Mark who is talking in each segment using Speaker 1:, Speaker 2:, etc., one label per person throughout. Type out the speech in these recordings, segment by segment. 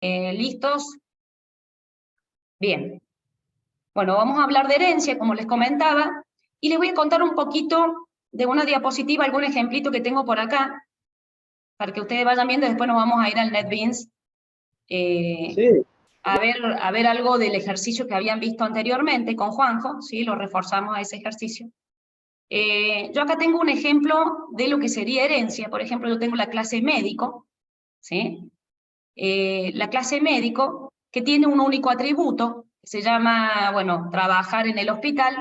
Speaker 1: ¿Listos? Bien. Bueno, vamos a hablar de herencia, como les comentaba, y les voy a contar un poquito de una diapositiva, algún ejemplito que tengo por acá, para que ustedes vayan viendo, después nos vamos a ir al NetBeans,
Speaker 2: Sí.
Speaker 1: a ver algo del ejercicio que habían visto anteriormente con Juanjo, ¿sí? Lo reforzamos a ese ejercicio. Yo acá tengo un ejemplo de lo que sería herencia. Por ejemplo, yo tengo la clase médico, ¿sí? La clase médico, que tiene un único atributo, que se llama, bueno, trabajar en el hospital,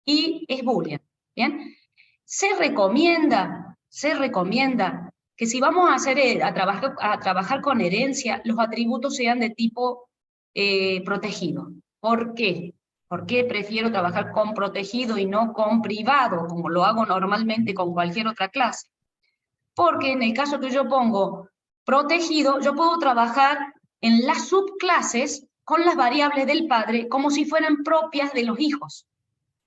Speaker 1: y es boolean, ¿bien? Se recomienda que si vamos a trabajar con herencia, los atributos sean de tipo protegido. ¿Por qué? ¿Por qué prefiero trabajar con protegido y no con privado, como lo hago normalmente con cualquier otra clase? Porque en el caso que yo pongo protegido, yo puedo trabajar en las subclases con las variables del padre como si fueran propias de los hijos.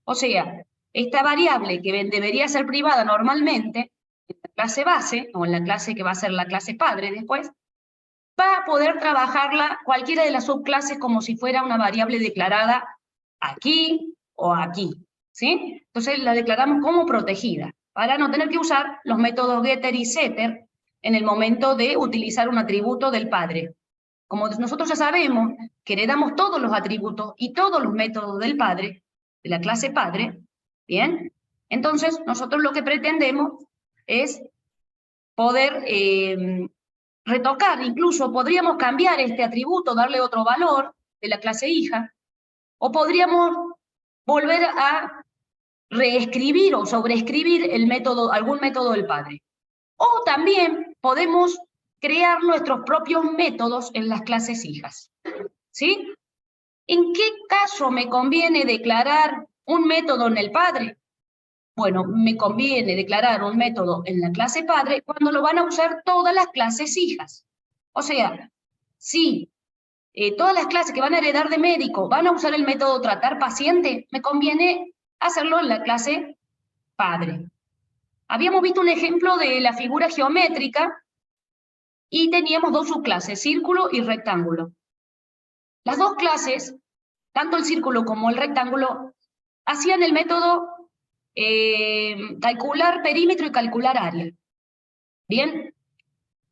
Speaker 1: O sea, esta variable que debería ser privada normalmente, en la clase base, o en la clase que va a ser la clase padre después, va a poder trabajarla cualquiera de las subclases como si fuera una variable declarada aquí o aquí, ¿sí? Entonces la declaramos como protegida, para no tener que usar los métodos getter y setter en el momento de utilizar un atributo del padre. Como nosotros ya sabemos que heredamos todos los atributos y todos los métodos del padre, de la clase padre, ¿bien? Entonces nosotros lo que pretendemos es poder retocar, incluso podríamos cambiar este atributo, darle otro valor de la clase hija, o podríamos volver a reescribir o sobreescribir algún método del padre. O también podemos crear nuestros propios métodos en las clases hijas, ¿sí? ¿En qué caso me conviene declarar un método en el padre? Bueno, me conviene declarar un método en la clase padre cuando lo van a usar todas las clases hijas. O sea, si todas las clases que van a heredar de médico van a usar el método tratar paciente, me conviene hacerlo en la clase padre. Habíamos visto un ejemplo de la figura geométrica y teníamos dos subclases, círculo y rectángulo. Las dos clases, tanto el círculo como el rectángulo, hacían el método calcular perímetro y calcular área. ¿Bien?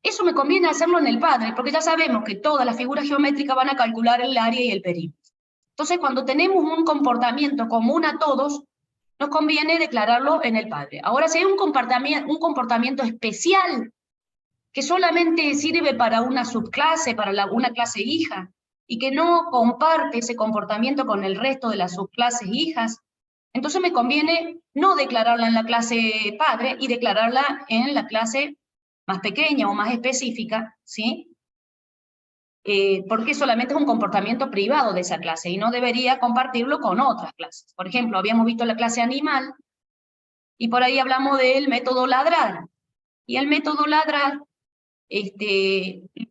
Speaker 1: Eso me conviene hacerlo en el padre, porque ya sabemos que todas las figuras geométricas van a calcular el área y el perímetro. Entonces, cuando tenemos un comportamiento común a todos, nos conviene declararlo en el padre. Ahora, si hay un comportamiento especial que solamente sirve para una subclase, para una clase hija, y que no comparte ese comportamiento con el resto de las subclases hijas, entonces me conviene no declararla en la clase padre y declararla en la clase más pequeña o más específica, ¿sí? Porque solamente es un comportamiento privado de esa clase y no debería compartirlo con otras clases. Por ejemplo, habíamos visto la clase animal y por ahí hablamos del método ladrar. Y el método ladrar,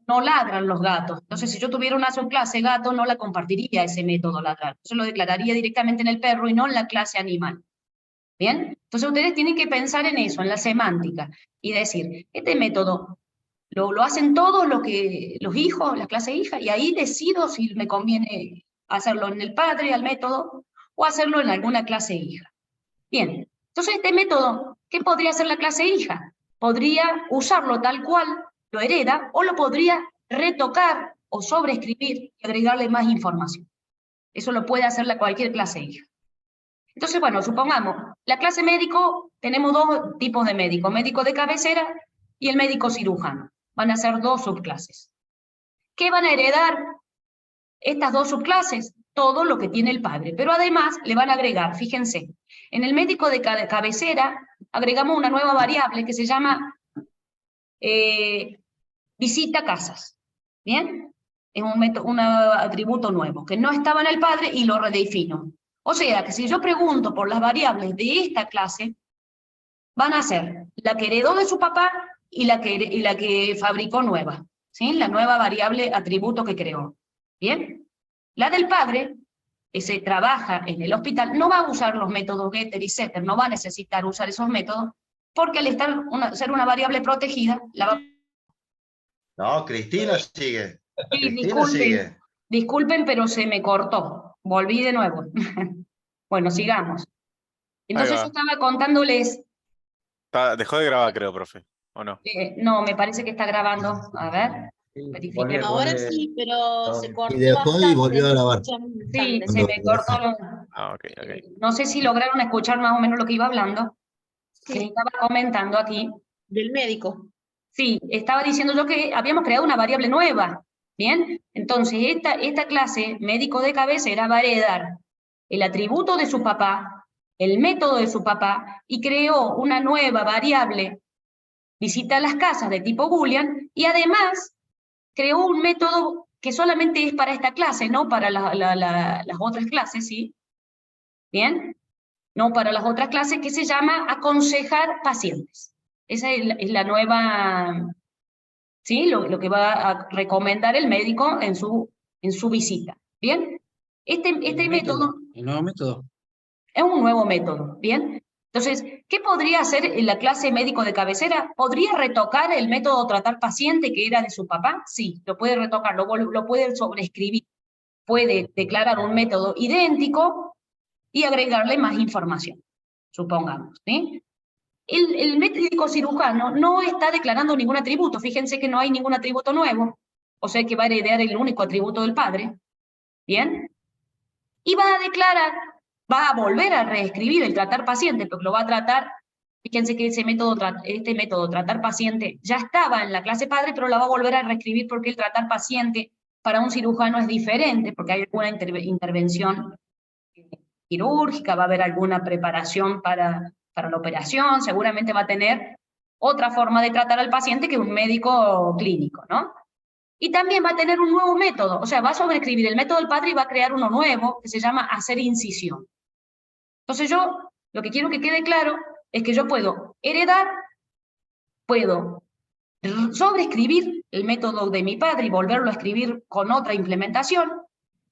Speaker 1: no ladran los gatos. Entonces, si yo tuviera una subclase gato, no la compartiría ese método ladrar. Yo lo declararía directamente en el perro y no en la clase animal. ¿Bien? Entonces ustedes tienen que pensar en eso, en la semántica, y decir, este método lo hacen todos los hijos, la clase hija, y ahí decido si me conviene hacerlo en el padre, al método, o hacerlo en alguna clase hija. Bien, entonces este método, ¿qué podría hacer la clase hija? Podría usarlo tal cual lo hereda, o lo podría retocar o sobreescribir y agregarle más información. Eso lo puede hacer cualquier clase hija. Entonces, bueno, supongamos, la clase médico, tenemos dos tipos de médico, médico de cabecera y el médico cirujano. Van a ser dos subclases. ¿Qué van a heredar estas dos subclases? Todo lo que tiene el padre, pero además le van a agregar, fíjense, en el médico de cabecera agregamos una nueva variable que se llama visita casas, ¿bien? Es un atributo nuevo, que no estaba en el padre y lo redefino. O sea, que si yo pregunto por las variables de esta clase, van a ser la que heredó de su papá y la que fabricó nueva, ¿sí? La nueva variable atributo que creó. ¿Bien? La del padre, ese trabaja en el hospital, no va a usar los métodos getter y setter, no va a necesitar usar esos métodos, porque al ser una variable protegida, la va...
Speaker 3: No, Cristina sigue.
Speaker 1: Sí,
Speaker 3: Cristina sigue.
Speaker 1: disculpen, pero se me cortó. Volví de nuevo. Bueno, sigamos. Entonces yo
Speaker 4: va.
Speaker 1: estaba contándoles,
Speaker 4: Dejó de grabar, creo, profe. ¿O no?
Speaker 1: no, me parece que está grabando. A ver, verifiquemos.
Speaker 5: Ahora sí, pero se
Speaker 2: Y
Speaker 5: cortó
Speaker 2: dejó y
Speaker 5: bastante.
Speaker 2: volvió a grabar.
Speaker 5: escuchamos un
Speaker 1: Sí,
Speaker 5: instante.
Speaker 1: se me cortó.
Speaker 4: Ah, ok, ok.
Speaker 1: No sé si lograron escuchar más o menos lo que iba hablando.
Speaker 5: Sí,
Speaker 1: Les estaba comentando aquí.
Speaker 5: del médico.
Speaker 1: Sí, estaba diciendo yo que habíamos creado una variable nueva. ¿Bien? Entonces, esta clase, médico de cabecera, va a heredar el atributo de su papá, el método de su papá, y creó una nueva variable, visita las casas de tipo boolean, y además creó un método que solamente es para esta clase, no para las otras clases, ¿sí? ¿Bien? No para las otras clases, que se llama aconsejar pacientes. Esa es la nueva, ¿sí? Lo que va a recomendar el médico en su visita. ¿Bien? Este método
Speaker 6: El nuevo método.
Speaker 1: es un nuevo método. ¿Bien? Entonces, ¿qué podría hacer en la clase médico de cabecera? ¿Podría retocar el método tratar paciente que era de su papá? Sí, lo puede retocar, lo puede sobreescribir. Puede declarar un método idéntico y agregarle más información, supongamos. ¿Sí? El médico cirujano no está declarando ningún atributo. Fíjense que no hay ningún atributo nuevo, o sea que va a heredar el único atributo del padre. ¿Bien? Y va a declarar, va a volver a reescribir el tratar paciente, porque lo va a tratar. Fíjense que este método tratar paciente ya estaba en la clase padre, pero la va a volver a reescribir porque el tratar paciente para un cirujano es diferente, porque hay alguna intervención quirúrgica, va a haber alguna preparación para la operación, seguramente va a tener otra forma de tratar al paciente que un médico clínico, ¿no? Y también va a tener un nuevo método, o sea, va a sobreescribir el método del padre y va a crear uno nuevo que se llama hacer incisión. Entonces yo, lo que quiero que quede claro es que yo puedo heredar, puedo sobreescribir el método de mi padre y volverlo a escribir con otra implementación,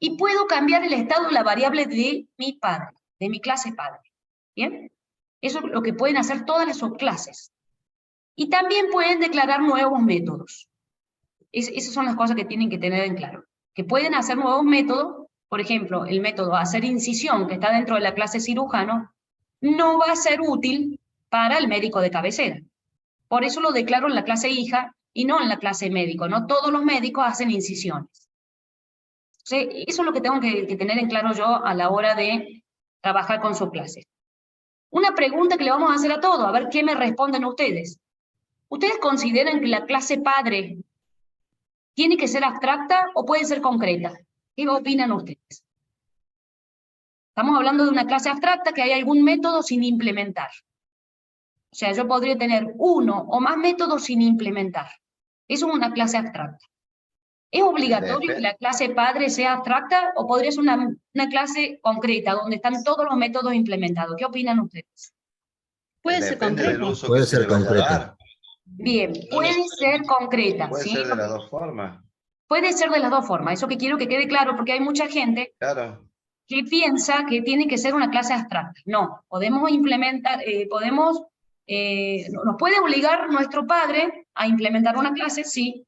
Speaker 1: y puedo cambiar el estado de la variable de mi padre, de mi clase padre. ¿Bien? Eso es lo que pueden hacer todas las subclases. Y también pueden declarar nuevos métodos. Esas son las cosas que tienen que tener en claro. Que pueden hacer nuevos métodos, por ejemplo, el método hacer incisión, que está dentro de la clase cirujano, no va a ser útil para el médico de cabecera. Por eso lo declaro en la clase hija y no en la clase médico. No todos los médicos hacen incisiones. Entonces, eso es lo que tengo que tener en claro yo a la hora de trabajar con su clase. Una pregunta que le vamos a hacer a todos, a ver qué me responden ustedes. ¿Ustedes consideran que la clase padre tiene que ser abstracta o puede ser concreta? ¿Qué opinan ustedes? Estamos hablando de una clase abstracta que hay algún método sin implementar. O sea, yo podría tener uno o más métodos sin implementar. Eso es una clase abstracta. ¿Es obligatorio que la clase padre sea abstracta o podría ser una clase concreta donde están todos los métodos implementados? ¿Qué opinan ustedes?
Speaker 5: Puede ser
Speaker 3: Depende del
Speaker 5: concreto.
Speaker 3: uso
Speaker 2: Puede
Speaker 3: que se
Speaker 2: ser
Speaker 3: le vaya a
Speaker 2: concreta.
Speaker 3: dar.
Speaker 1: Bien, puede ser concreta.
Speaker 3: Puede
Speaker 1: ¿sí?
Speaker 3: ser de las dos formas.
Speaker 1: Puede ser de las dos formas. Eso que quiero que quede claro, porque hay mucha gente
Speaker 3: Claro.
Speaker 1: que piensa que tiene que ser una clase abstracta. No, podemos implementar, nos puede obligar nuestro padre a implementar una clase, sí.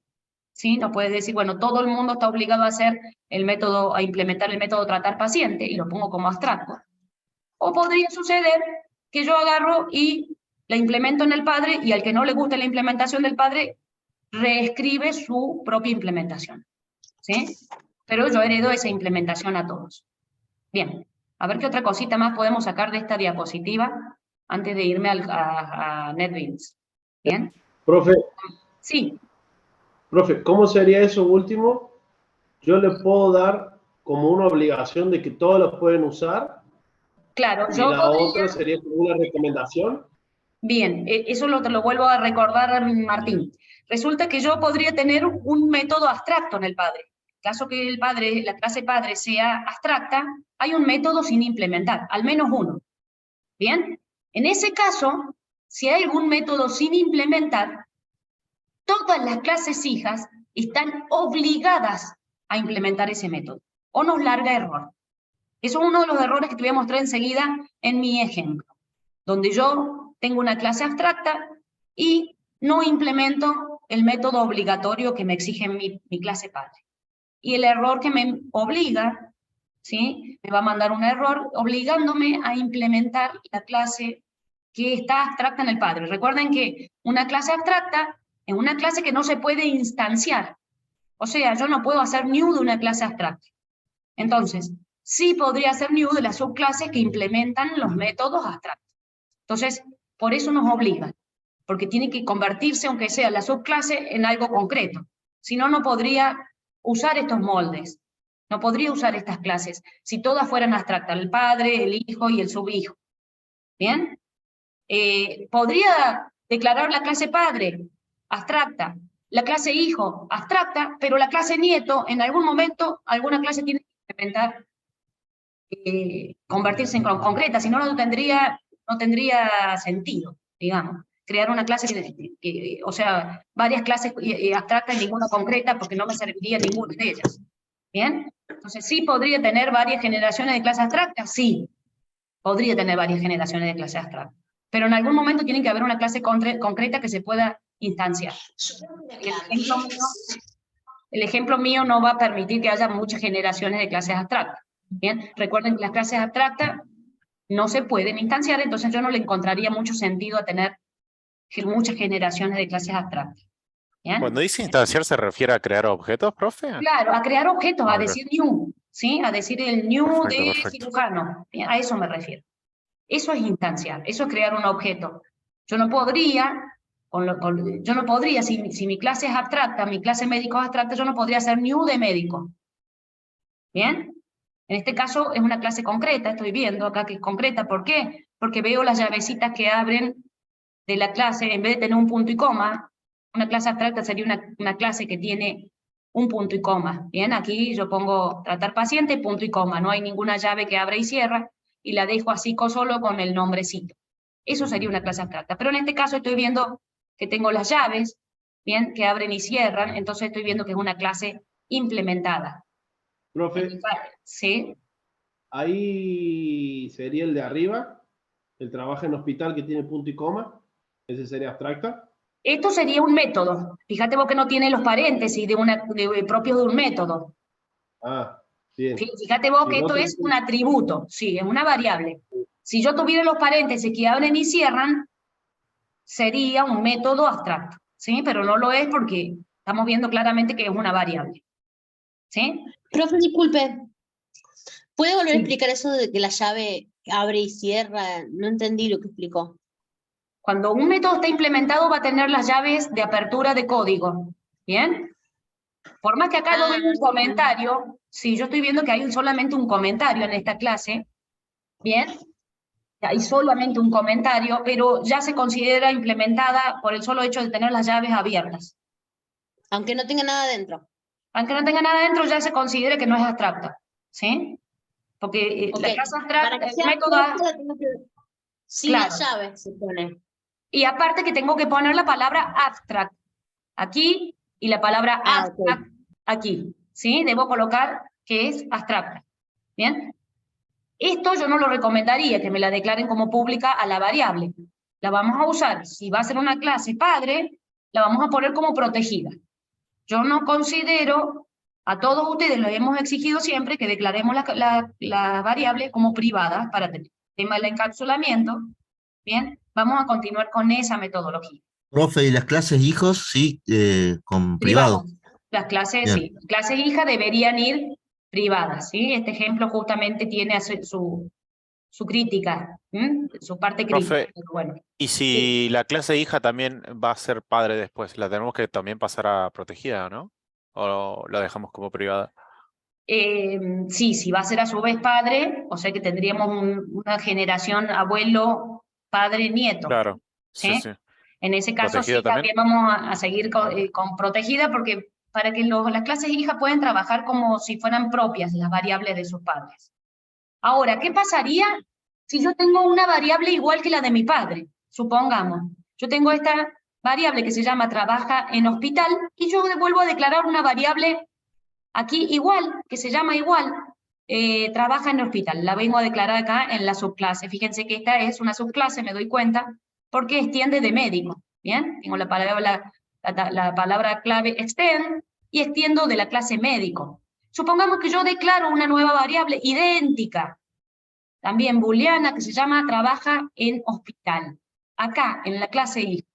Speaker 1: ¿Sí? Nos puede decir, bueno, todo el mundo está obligado a hacer a implementar el método tratar paciente, y lo pongo como abstracto. O podría suceder que yo agarro y la implemento en el padre, y al que no le guste la implementación del padre, reescribe su propia implementación. ¿Sí? Pero yo heredo esa implementación a todos. Bien, a ver qué otra cosita más podemos sacar de esta diapositiva antes de irme a NetBeans. ¿Bien?
Speaker 2: Profe,
Speaker 1: Sí.
Speaker 2: profe, ¿cómo sería eso último? Yo le puedo dar como una obligación de que todos los pueden usar.
Speaker 1: Claro,
Speaker 2: Y
Speaker 1: yo
Speaker 2: la otra sería como una recomendación.
Speaker 1: Bien, eso te lo vuelvo a recordar, Martín. Resulta que yo podría tener un método abstracto en el padre. En caso que la clase padre sea abstracta, hay un método sin implementar, al menos uno. Bien, en ese caso, si hay algún método sin implementar, todas las clases hijas están obligadas a implementar ese método, o nos larga error. Eso es uno de los errores que te voy a mostrar enseguida en mi ejemplo, donde yo tengo una clase abstracta y no implemento el método obligatorio que me exige mi clase padre. y el error que me obliga, ¿sí? Me va a mandar un error obligándome a implementar la clase que está abstracta en el padre. Recuerden que una clase abstracta es una clase que no se puede instanciar. O sea, yo no puedo hacer new de una clase abstracta. Entonces, sí podría hacer new de las subclases que implementan los métodos abstractos. Entonces, por eso nos obliga, porque tiene que convertirse, aunque sea la subclase, en algo concreto. Si no, no podría usar estos moldes, no podría usar estas clases, si todas fueran abstractas, el padre, el hijo y el subhijo. ¿Bien? Podría declarar la clase padre, abstracta, la clase hijo, abstracta, pero la clase nieto, en algún momento, alguna clase tiene que implementar, convertirse en concreta, si no, no tendría sentido, digamos. Crear una clase, o sea, varias clases abstractas y ninguna concreta, porque no me serviría ninguna de ellas. ¿Bien? Entonces, ¿sí podría tener varias generaciones de clases abstractas? Sí, podría tener varias generaciones de clases abstractas. Pero en algún momento tiene que haber una clase concreta que se pueda instanciar. El ejemplo mío no va a permitir que haya muchas generaciones de clases abstractas. ¿Bien? Recuerden que las clases abstractas no se pueden instanciar, entonces yo no le encontraría mucho sentido a tener muchas generaciones de clases abstractas. ¿Bien?
Speaker 4: Cuando dice instanciar, ¿se refiere a crear objetos, profe?
Speaker 1: Claro, a crear objetos, a
Speaker 4: Ok.
Speaker 1: decir new, ¿sí? A decir el new
Speaker 4: Perfecto,
Speaker 1: de
Speaker 4: perfecto.
Speaker 1: cirujano. Bien, a eso me refiero. Eso es instanciar, eso es crear un objeto. Yo no podría, si mi clase es abstracta, mi clase médico es abstracta, yo no podría hacer new de médico. ¿Bien? En este caso es una clase concreta, estoy viendo acá que es concreta. ¿Por qué? Porque veo las llavecitas que abren de la clase, en vez de tener un punto y coma, una clase abstracta sería una clase que tiene un punto y coma. Bien, aquí yo pongo tratar paciente, punto y coma, no hay ninguna llave que abra y cierra, y la dejo así solo con el nombrecito. Eso sería una clase abstracta. Pero en este caso estoy viendo que tengo las llaves, bien, que abren y cierran, entonces estoy viendo que es una clase implementada.
Speaker 2: Profe,
Speaker 1: ¿Sí?
Speaker 2: ahí sería el de arriba, el trabaja en hospital que tiene punto y coma, ese sería abstracta.
Speaker 1: Esto sería un método. Fíjate vos que no tiene los paréntesis propios de un método.
Speaker 2: Ah, bien.
Speaker 1: Fíjate vos
Speaker 2: Si
Speaker 1: que
Speaker 2: no
Speaker 1: esto
Speaker 2: te-
Speaker 1: es un atributo, sí, es una variable. Si yo tuviera los paréntesis que abren y cierran, sería un método abstracto, ¿sí? Pero no lo es porque estamos viendo claramente que es una variable, ¿sí?
Speaker 5: Profe, disculpe. ¿Puede volver a
Speaker 1: Sí.
Speaker 5: explicar eso de que la llave abre y cierra? No entendí lo que explicó.
Speaker 1: Cuando un método está implementado va a tener las llaves de apertura de código, ¿bien? Por más que acá yo vea un comentario, sí, yo estoy viendo que hay solamente un comentario en esta clase, ¿bien? Hay solamente un comentario, pero ya se considera implementada por el solo hecho de tener las llaves abiertas.
Speaker 5: Aunque no tenga nada dentro.
Speaker 1: Aunque no tenga nada dentro, ya se considera que no es abstracta, ¿sí? Porque
Speaker 5: Ok,
Speaker 1: la clase
Speaker 5: para
Speaker 1: abstracta,
Speaker 5: que
Speaker 1: el
Speaker 5: sea
Speaker 1: método,
Speaker 5: abstracta, tengo que... Sin
Speaker 1: claro.
Speaker 5: la llave se pone.
Speaker 1: Y aparte que tengo que poner la palabra abstract aquí y la palabra
Speaker 5: Ah,
Speaker 1: abstract aquí, ¿sí? Debo colocar que es abstracta, ¿bien? Esto yo no lo recomendaría, que me la declaren como pública a la variable. La vamos a usar, si va a ser una clase padre, la vamos a poner como protegida. Yo no considero, a todos ustedes lo hemos exigido siempre, que declaremos la variable como privada para el tema del encapsulamiento. Bien, vamos a continuar con esa metodología.
Speaker 6: Profe, ¿y las clases hijos? Sí, con privado.
Speaker 1: Las clases,
Speaker 6: Bien.
Speaker 1: sí, clases hijas deberían ir privadas, ¿sí? Este ejemplo justamente tiene su crítica, su parte crítica.
Speaker 4: Profe,
Speaker 1: Pero bueno,
Speaker 4: y si la clase hija también va a ser padre después, ¿la tenemos que también pasar a protegida, no? ¿O la dejamos como privada?
Speaker 1: sí, si va a ser a su vez padre, o sea que tendríamos una generación abuelo, padre, nieto.
Speaker 4: Claro,
Speaker 1: ¿Sí?
Speaker 4: sí, sí.
Speaker 1: En ese caso
Speaker 4: ¿Protegida
Speaker 1: sí,
Speaker 4: también?
Speaker 1: también vamos a seguir con protegida, porque para que las clases hijas puedan trabajar como si fueran propias las variables de sus padres. Ahora, ¿qué pasaría si yo tengo una variable igual que la de mi padre? Supongamos, yo tengo esta variable que se llama trabaja en hospital, y yo vuelvo a declarar una variable aquí igual, que se llama igual, trabaja en hospital. La vengo a declarar acá en la subclase. Fíjense que esta es una subclase, me doy cuenta, porque extiende de médico. ¿Bien? Tengo la palabra clave extend y extiendo de la clase médico. Supongamos que yo declaro una nueva variable idéntica, también booleana, que se llama trabaja en hospital. Acá, en la clase I.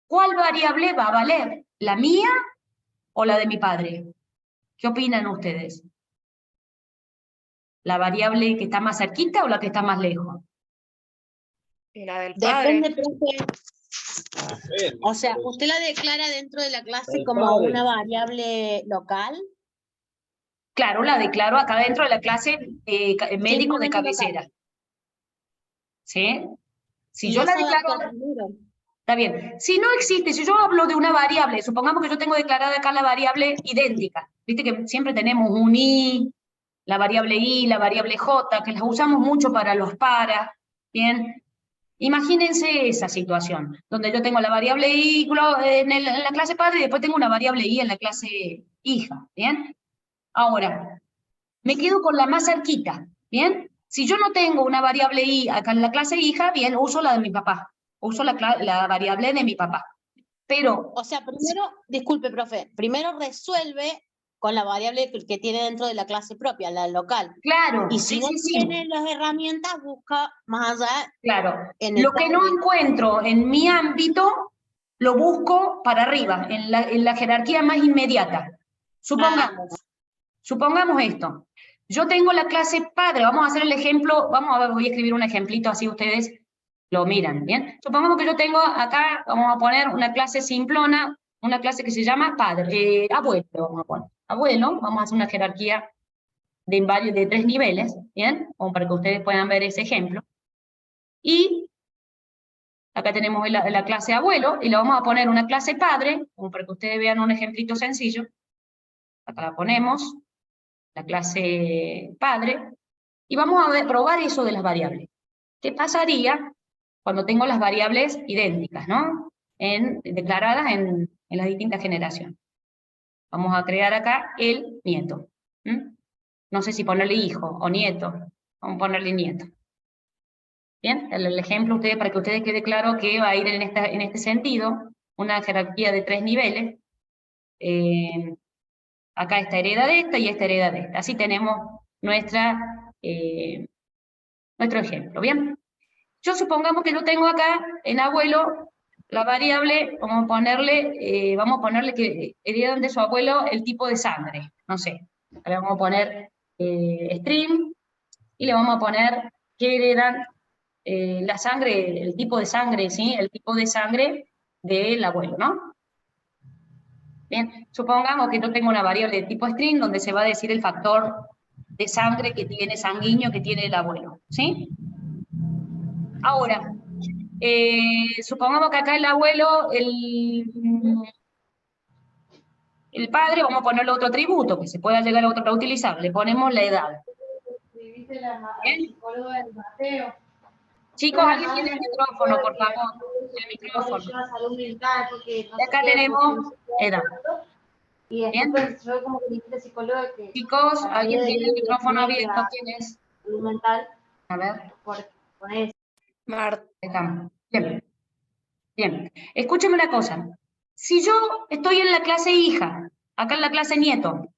Speaker 1: ¿Cuál variable va a valer? ¿La mía o la de mi padre? ¿Qué opinan ustedes? ¿La variable que está más cerquita o la que está más lejos?
Speaker 7: Y la del padre.
Speaker 5: Depende, profe. O sea, ¿usted la declara dentro de la clase
Speaker 2: El
Speaker 5: como
Speaker 2: padre.
Speaker 5: una variable local?
Speaker 1: Claro, la declaro acá dentro de la clase médico de
Speaker 5: Simplemente
Speaker 1: cabecera.
Speaker 5: local.
Speaker 1: ¿Sí? Si
Speaker 5: Y
Speaker 1: yo la
Speaker 5: eso va
Speaker 1: declaro...
Speaker 5: hasta el primero.
Speaker 1: Está bien. Si no existe, si yo hablo de una variable, supongamos que yo tengo declarada acá la variable idéntica. Viste que siempre tenemos un i, la variable i, la variable j, que las usamos mucho para los para. Bien. Imagínense esa situación, donde yo tengo la variable i en la clase padre y después tengo una variable i en la clase hija. Bien. Ahora, me quedo con la más cerquita. Bien. Si yo no tengo una variable i acá en la clase hija, bien, uso la de mi papá. Uso la variable de mi papá. Pero,
Speaker 5: O sea, primero, disculpe, profe, primero resuelve con la variable que tiene dentro de la clase propia, la local.
Speaker 1: claro,
Speaker 5: Y si
Speaker 1: sí,
Speaker 5: no
Speaker 1: sí, sí,
Speaker 5: tiene las herramientas, busca más allá
Speaker 1: claro.
Speaker 5: en el
Speaker 1: Lo que no
Speaker 5: padre.
Speaker 1: encuentro en mi ámbito, lo busco para arriba, en la jerarquía más inmediata. Supongamos esto. Yo tengo la clase padre, vamos a hacer el ejemplo, vamos a ver, voy a escribir un ejemplito así ustedes lo miran, ¿bien? Supongamos que yo tengo acá, vamos a poner una clase simplona, una clase que se llama padre, abuelo, vamos a poner. Abuelo, vamos a hacer una jerarquía de 3 niveles, ¿bien? Como para que ustedes puedan ver ese ejemplo. Y acá tenemos la clase abuelo, y le vamos a poner una clase padre, como para que ustedes vean un ejemplito sencillo. Acá la ponemos, la clase padre, y vamos a probar eso de las variables. ¿Qué pasaría cuando tengo las variables idénticas, ¿no? Declaradas en las distintas generaciones? Vamos a crear acá el nieto. No sé si ponerle hijo o nieto. Vamos a ponerle nieto. Bien, el ejemplo ustedes, para que ustedes quede claro que va a ir en este sentido, una jerarquía de 3 niveles. Acá esta hereda de esta y esta hereda de esta. Así tenemos nuestro ejemplo, ¿bien? Yo supongamos que yo tengo acá en abuelo la variable, vamos a ponerle que heredan de su abuelo el tipo de sangre, no sé. Le vamos a poner string y le vamos a poner que heredan la sangre, el tipo de sangre, ¿sí? El tipo de sangre del abuelo, ¿no? Bien, supongamos que yo tengo una variable de tipo string donde se va a decir el factor de sangre que tiene, sanguíneo que tiene el abuelo, ¿sí? Ahora, supongamos que acá el abuelo, el padre, vamos a ponerle otro atributo que se pueda llegar a utilizar, le ponemos la edad. ¿Bien? Chicos, alguien tiene el micrófono, por favor, el micrófono. Y acá tenemos edad. ¿Bien? Chicos, alguien tiene el micrófono abierto, ¿quién es? A ver.
Speaker 7: Marta.
Speaker 1: Estamos. Bien. Bien. Escúchame una cosa. Si yo estoy en la clase hija, acá en la clase nieto,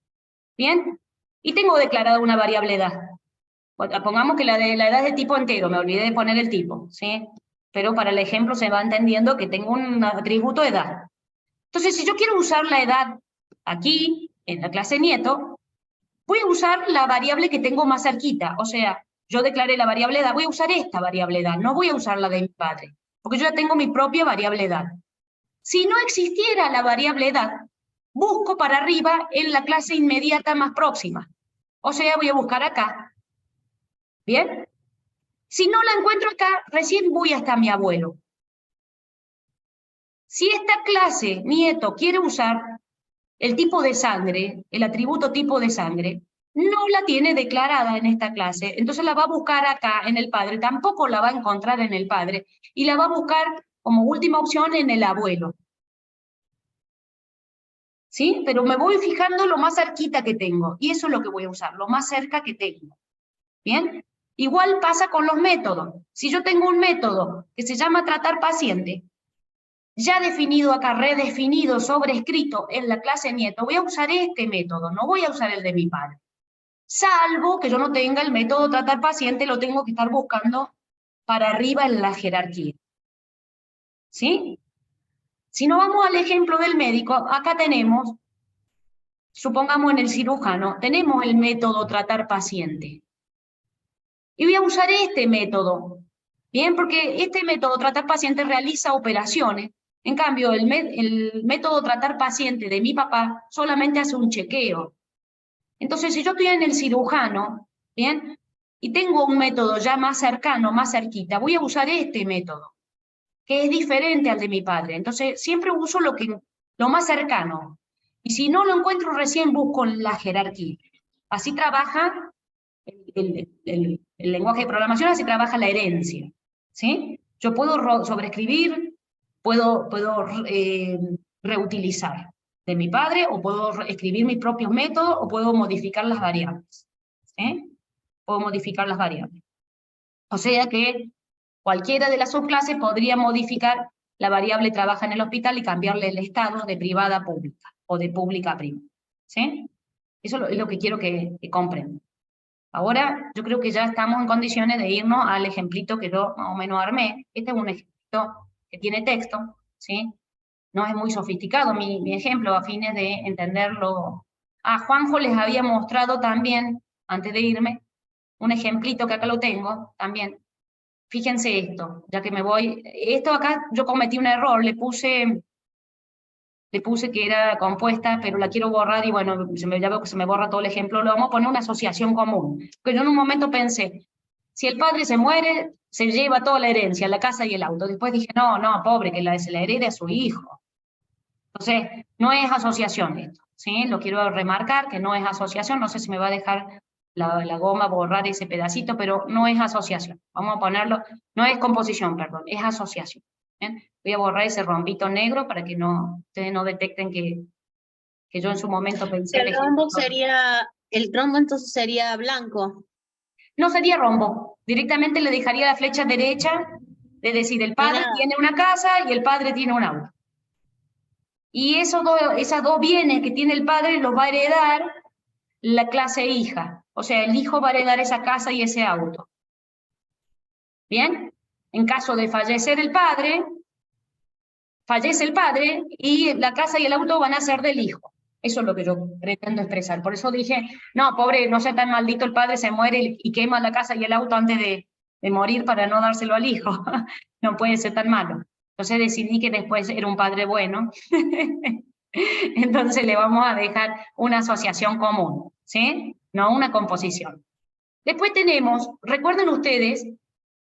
Speaker 1: ¿bien? Y tengo declarada una variable edad. Pongamos que la edad es de tipo entero, me olvidé de poner el tipo, ¿sí? Pero para el ejemplo se va entendiendo que tengo un atributo edad. Entonces, si yo quiero usar la edad aquí, en la clase nieto, voy a usar la variable que tengo más cerquita. O sea, yo declaré la variable edad, voy a usar esta variable edad, no voy a usar la de mi padre, porque yo ya tengo mi propia variable edad. Si no existiera la variable edad, busco para arriba en la clase inmediata más próxima. O sea, voy a buscar acá. ¿Bien? Si no la encuentro acá, recién voy hasta mi abuelo. Si esta clase, nieto, quiere usar el tipo de sangre, el atributo tipo de sangre, no la tiene declarada en esta clase, entonces la va a buscar acá en el padre, tampoco la va a encontrar en el padre, y la va a buscar como última opción en el abuelo. ¿Sí? Pero me voy fijando lo más cerquita que tengo, y eso es lo que voy a usar, lo más cerca que tengo. ¿Bien? Igual pasa con los métodos. Si yo tengo un método que se llama tratar paciente, ya definido acá, redefinido, sobrescrito en la clase nieto, voy a usar este método, no voy a usar el de mi padre. Salvo que yo no tenga el método tratar paciente, lo tengo que estar buscando para arriba en la jerarquía. ¿Sí? Si nos vamos al ejemplo del médico, acá tenemos, supongamos en el cirujano, tenemos el método tratar paciente. Y voy a usar este método, ¿bien? Porque este método tratar paciente realiza operaciones. En cambio, el método tratar paciente de mi papá solamente hace un chequeo. Entonces, si yo estoy en el cirujano, ¿bien? Y tengo un método ya más cercano, más cerquita, voy a usar este método, que es diferente al de mi padre. Entonces, siempre uso lo más cercano. Y si no lo encuentro, recién busco la jerarquía. Así trabaja el lenguaje de programación, así trabaja la herencia. ¿Sí? Yo puedo sobreescribir, puedo reutilizar de mi padre, o puedo escribir mis propios métodos, o puedo modificar las variables. ¿Sí? Puedo modificar las variables. O sea que cualquiera de las subclases podría modificar la variable trabaja en el hospital y cambiarle el estado de privada a pública, o de pública a privada. ¿Sí? Eso es lo que quiero que comprendan. Ahora yo creo que ya estamos en condiciones de irnos al ejemplito que yo más o menos armé. Este es un ejemplito que tiene texto, ¿sí? No es muy sofisticado mi ejemplo, a fines de entenderlo. A Juanjo les había mostrado también, antes de irme, un ejemplito que acá lo tengo también. Fíjense esto, ya que me voy. Esto acá yo cometí un error, le puse que era compuesta, pero la quiero borrar y bueno, ya veo que se me borra todo el ejemplo. Le vamos a poner una asociación común. Porque yo en un momento pensé, si el padre se muere, se lleva toda la herencia, la casa y el auto. Después dije, no, pobre, que se la herede a su hijo. Entonces, no es asociación esto, ¿sí? Lo quiero remarcar, que no es asociación. No sé si me va a dejar la goma borrar ese pedacito, pero no es asociación. Vamos a ponerlo, no es composición, perdón, es asociación. ¿Bien? Voy a borrar ese rombito negro para que ustedes no detecten que yo en su momento pensé...
Speaker 5: El rombo entonces sería blanco.
Speaker 1: No sería rombo, directamente le dejaría la flecha derecha, es decir, el padre tiene una casa y el padre tiene un auto. Y esas dos bienes que tiene el padre los va a heredar la clase hija. O sea, el hijo va a heredar esa casa y ese auto. ¿Bien? En caso de fallecer el padre, fallece el padre y la casa y el auto van a ser del hijo. Eso es lo que yo pretendo expresar. Por eso dije, no, pobre, no sea tan maldito, el padre se muere y quema la casa y el auto antes de morir para no dárselo al hijo. No puede ser tan malo. Entonces decidí que después era un padre bueno. Entonces le vamos a dejar una asociación común, ¿sí? No una composición. Después tenemos, recuerden ustedes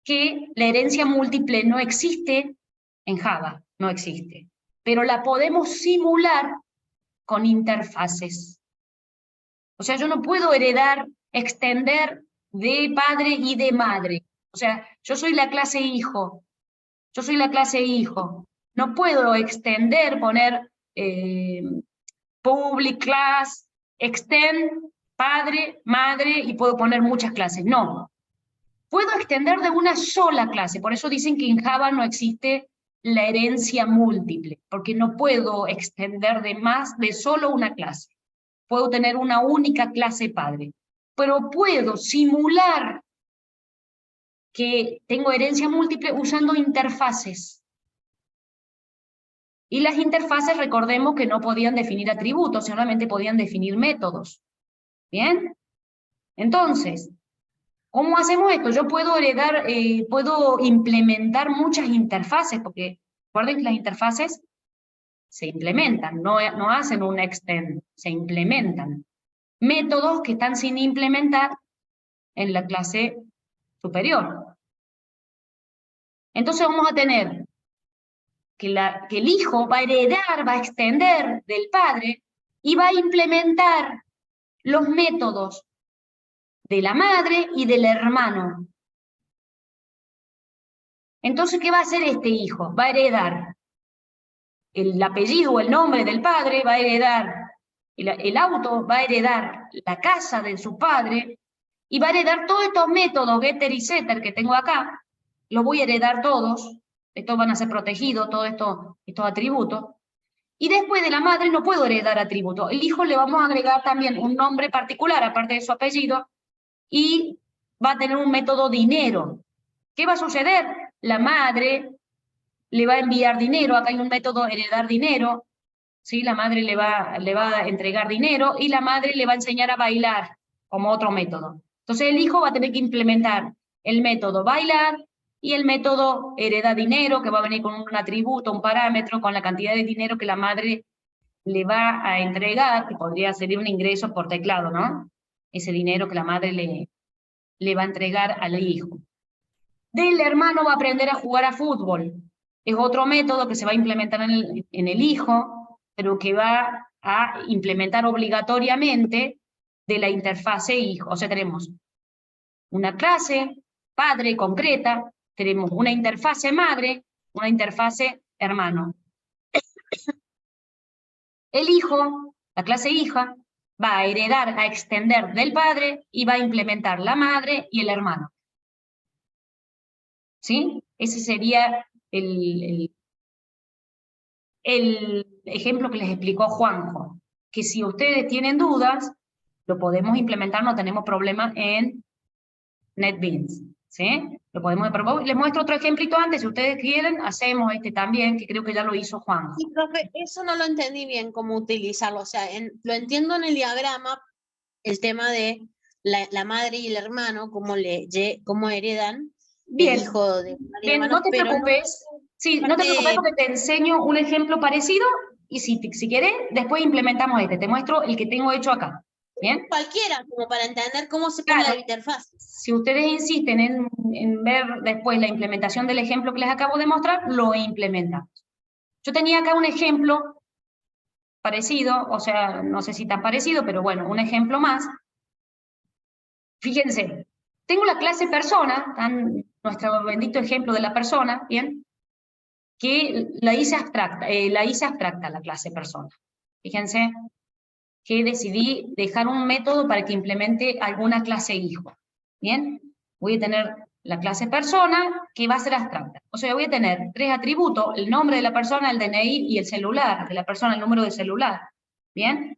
Speaker 1: que la herencia múltiple no existe en Java, no existe, pero la podemos simular con interfaces. O sea, yo no puedo extender de padre y de madre. O sea, yo soy la clase hijo, no puedo extender, poner public class, extend, padre, madre, y puedo poner muchas clases. No. Puedo extender de una sola clase, por eso dicen que en Java no existe la herencia múltiple, porque no puedo extender de solo una clase. Puedo tener una única clase padre, pero puedo simular que tengo herencia múltiple usando interfaces. Y las interfaces, recordemos que no podían definir atributos, solamente podían definir métodos. ¿Bien? Entonces, ¿cómo hacemos esto? Yo puedo puedo implementar muchas interfaces, porque recuerden que las interfaces se implementan, no hacen un extend, se implementan. Métodos que están sin implementar en la clase superior. Entonces vamos a tener que el hijo va a heredar, va a extender del padre y va a implementar los métodos de la madre y del hermano. Entonces, ¿qué va a hacer este hijo? Va a heredar el apellido o el nombre del padre, va a heredar el auto, va a heredar la casa de su padre, y va a heredar todos estos métodos, getter y setter, que tengo acá, los voy a heredar todos, estos van a ser protegidos, todos estos atributos. Y después de la madre no puedo heredar atributos. El hijo le vamos a agregar también un nombre particular, aparte de su apellido, y va a tener un método dinero. ¿Qué va a suceder? La madre le va a enviar dinero, acá hay un método heredar dinero, ¿sí? La madre le va a entregar dinero y la madre le va a enseñar a bailar como otro método. Entonces el hijo va a tener que implementar el método bailar y el método hereda dinero, que va a venir con un atributo, un parámetro, con la cantidad de dinero que la madre le va a entregar, que podría ser un ingreso por teclado, ¿no? Ese dinero que la madre le va a entregar al hijo. Del hermano va a aprender a jugar a fútbol. Es otro método que se va a implementar en el hijo, pero que va a implementar obligatoriamente de la interfase hijo. O sea, tenemos una clase padre concreta, tenemos una interfase madre, una interfase hermano. El hijo, la clase hija, va a heredar, a extender del padre y va a implementar la madre y el hermano. ¿Sí? Ese sería el ejemplo que les explicó Juanjo, que si ustedes tienen dudas, lo podemos implementar, no tenemos problema en NetBeans, ¿sí? Lo podemos probar. Les muestro otro ejemplito antes, si ustedes quieren, hacemos este también, que creo que ya lo hizo Juanjo.
Speaker 5: Sí, profe, eso no lo entendí bien cómo utilizarlo, o sea, lo entiendo en el diagrama, el tema de la madre y el hermano, cómo heredan
Speaker 1: Bien,
Speaker 5: el hijo de
Speaker 1: bien,
Speaker 5: hermano,
Speaker 1: no te
Speaker 5: pero
Speaker 1: preocupes, sí, no te preocupes porque te enseño un ejemplo parecido, y si querés, después implementamos este, te muestro el que tengo hecho acá, ¿bien?
Speaker 5: cualquiera, como para entender cómo se pone
Speaker 1: Claro.
Speaker 5: la interfaz.
Speaker 1: Si ustedes insisten en ver después la implementación del ejemplo que les acabo de mostrar, lo implementamos. Yo tenía acá un ejemplo parecido, o sea, no sé si tan parecido, pero bueno, un ejemplo más. Fíjense, tengo la clase persona, nuestro bendito ejemplo de la persona, ¿bien? Que la hice abstracta la clase persona. Fíjense que decidí dejar un método para que implemente alguna clase hijo. ¿Bien? Voy a tener la clase persona, que va a ser abstracta. O sea, voy a tener 3 atributos, el nombre de la persona, el DNI y el celular de la persona, el número de celular. ¿Bien?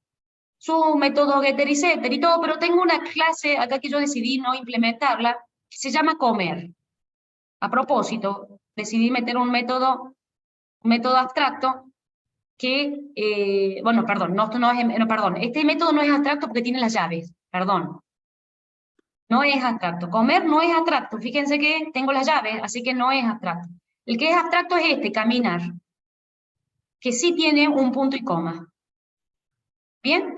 Speaker 1: Su método getter y setter y todo, pero tengo una clase acá que yo decidí no implementarla, que se llama comer. A propósito, decidí meter un método abstracto que, bueno, perdón, perdón, este método no es abstracto porque tiene las llaves, perdón. No es abstracto. Comer no es abstracto. Fíjense que tengo las llaves, así que no es abstracto. El que es abstracto es este, caminar, que sí tiene un punto y coma. ¿Bien?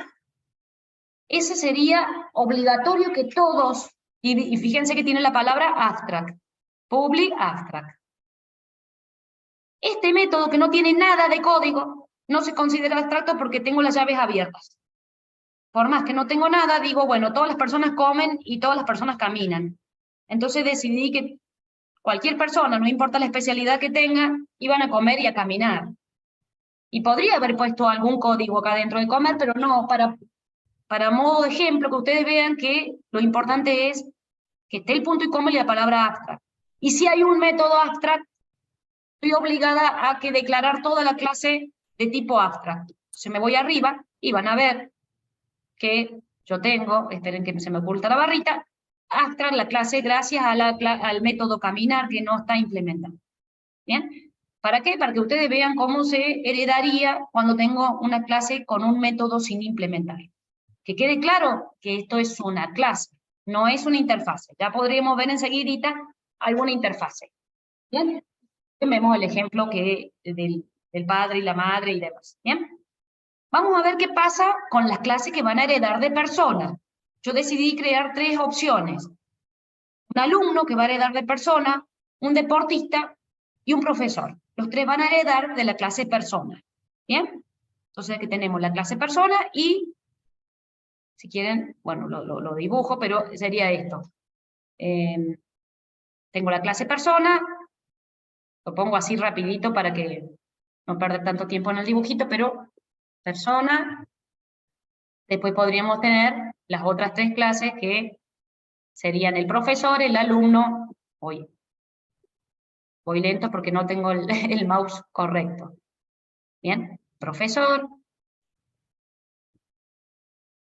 Speaker 1: Ese sería obligatorio que todos, y fíjense que tiene la palabra abstract, public abstract. Este método que no tiene nada de código, no se considera abstracto porque tengo las llaves abiertas. Por más que no tengo nada, digo, bueno, todas las personas comen y todas las personas caminan. Entonces decidí que cualquier persona, no importa la especialidad que tenga, iban a comer y a caminar. Y podría haber puesto algún código acá dentro de comer, pero no, para modo de ejemplo, que ustedes vean que lo importante es que esté el punto y coma y la palabra abstract. Y si hay un método abstract, estoy obligada a que declarar toda la clase de tipo abstract. Entonces me voy arriba y van a ver que yo tengo, esperen que se me oculta la barrita, abstract la clase gracias al método caminar que no está implementado. ¿Bien? ¿Para qué? Para que ustedes vean cómo se heredaría cuando tengo una clase con un método sin implementar. Que quede claro que esto es una clase, no es una interfase. Ya podríamos ver enseguidita alguna interfase. ¿Bien? Vemos el ejemplo del padre y la madre y demás. ¿Bien? Vamos a ver qué pasa con las clases que van a heredar de persona. Yo decidí crear 3 opciones. Un alumno que va a heredar de persona, un deportista y un profesor. Los 3 van a heredar de la clase persona. ¿Bien? Entonces aquí tenemos la clase persona y, si quieren, bueno, lo dibujo, pero sería esto. Tengo la clase persona, lo pongo así rapidito para que no perder tanto tiempo en el dibujito, pero persona, después podríamos tener las otras 3 clases que serían el profesor, el alumno, Voy lento porque no tengo el mouse correcto. Bien, profesor,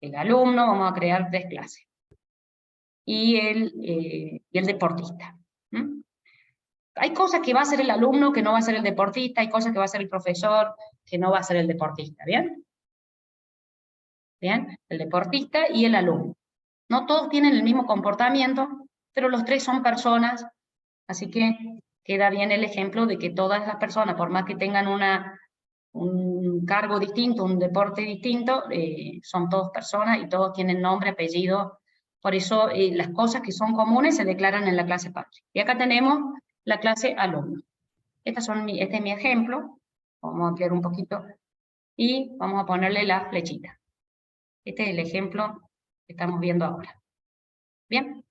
Speaker 1: el alumno, vamos a crear 3 clases. Y el deportista. ¿Mm? Hay cosas que va a hacer el alumno que no va a ser el deportista, hay cosas que va a hacer el profesor que no va a ser el deportista, ¿bien? ¿Bien? El deportista y el alumno. No todos tienen el mismo comportamiento, pero los 3 son personas, así que queda bien el ejemplo de que todas las personas, por más que tengan un cargo distinto, un deporte distinto, son todos personas y todos tienen nombre, apellido. Por eso las cosas que son comunes se declaran en la clase padre. Y acá tenemos la clase alumno. Este es mi ejemplo. Vamos a ampliar un poquito y vamos a ponerle la flechita. Este es el ejemplo que estamos viendo ahora. Bien.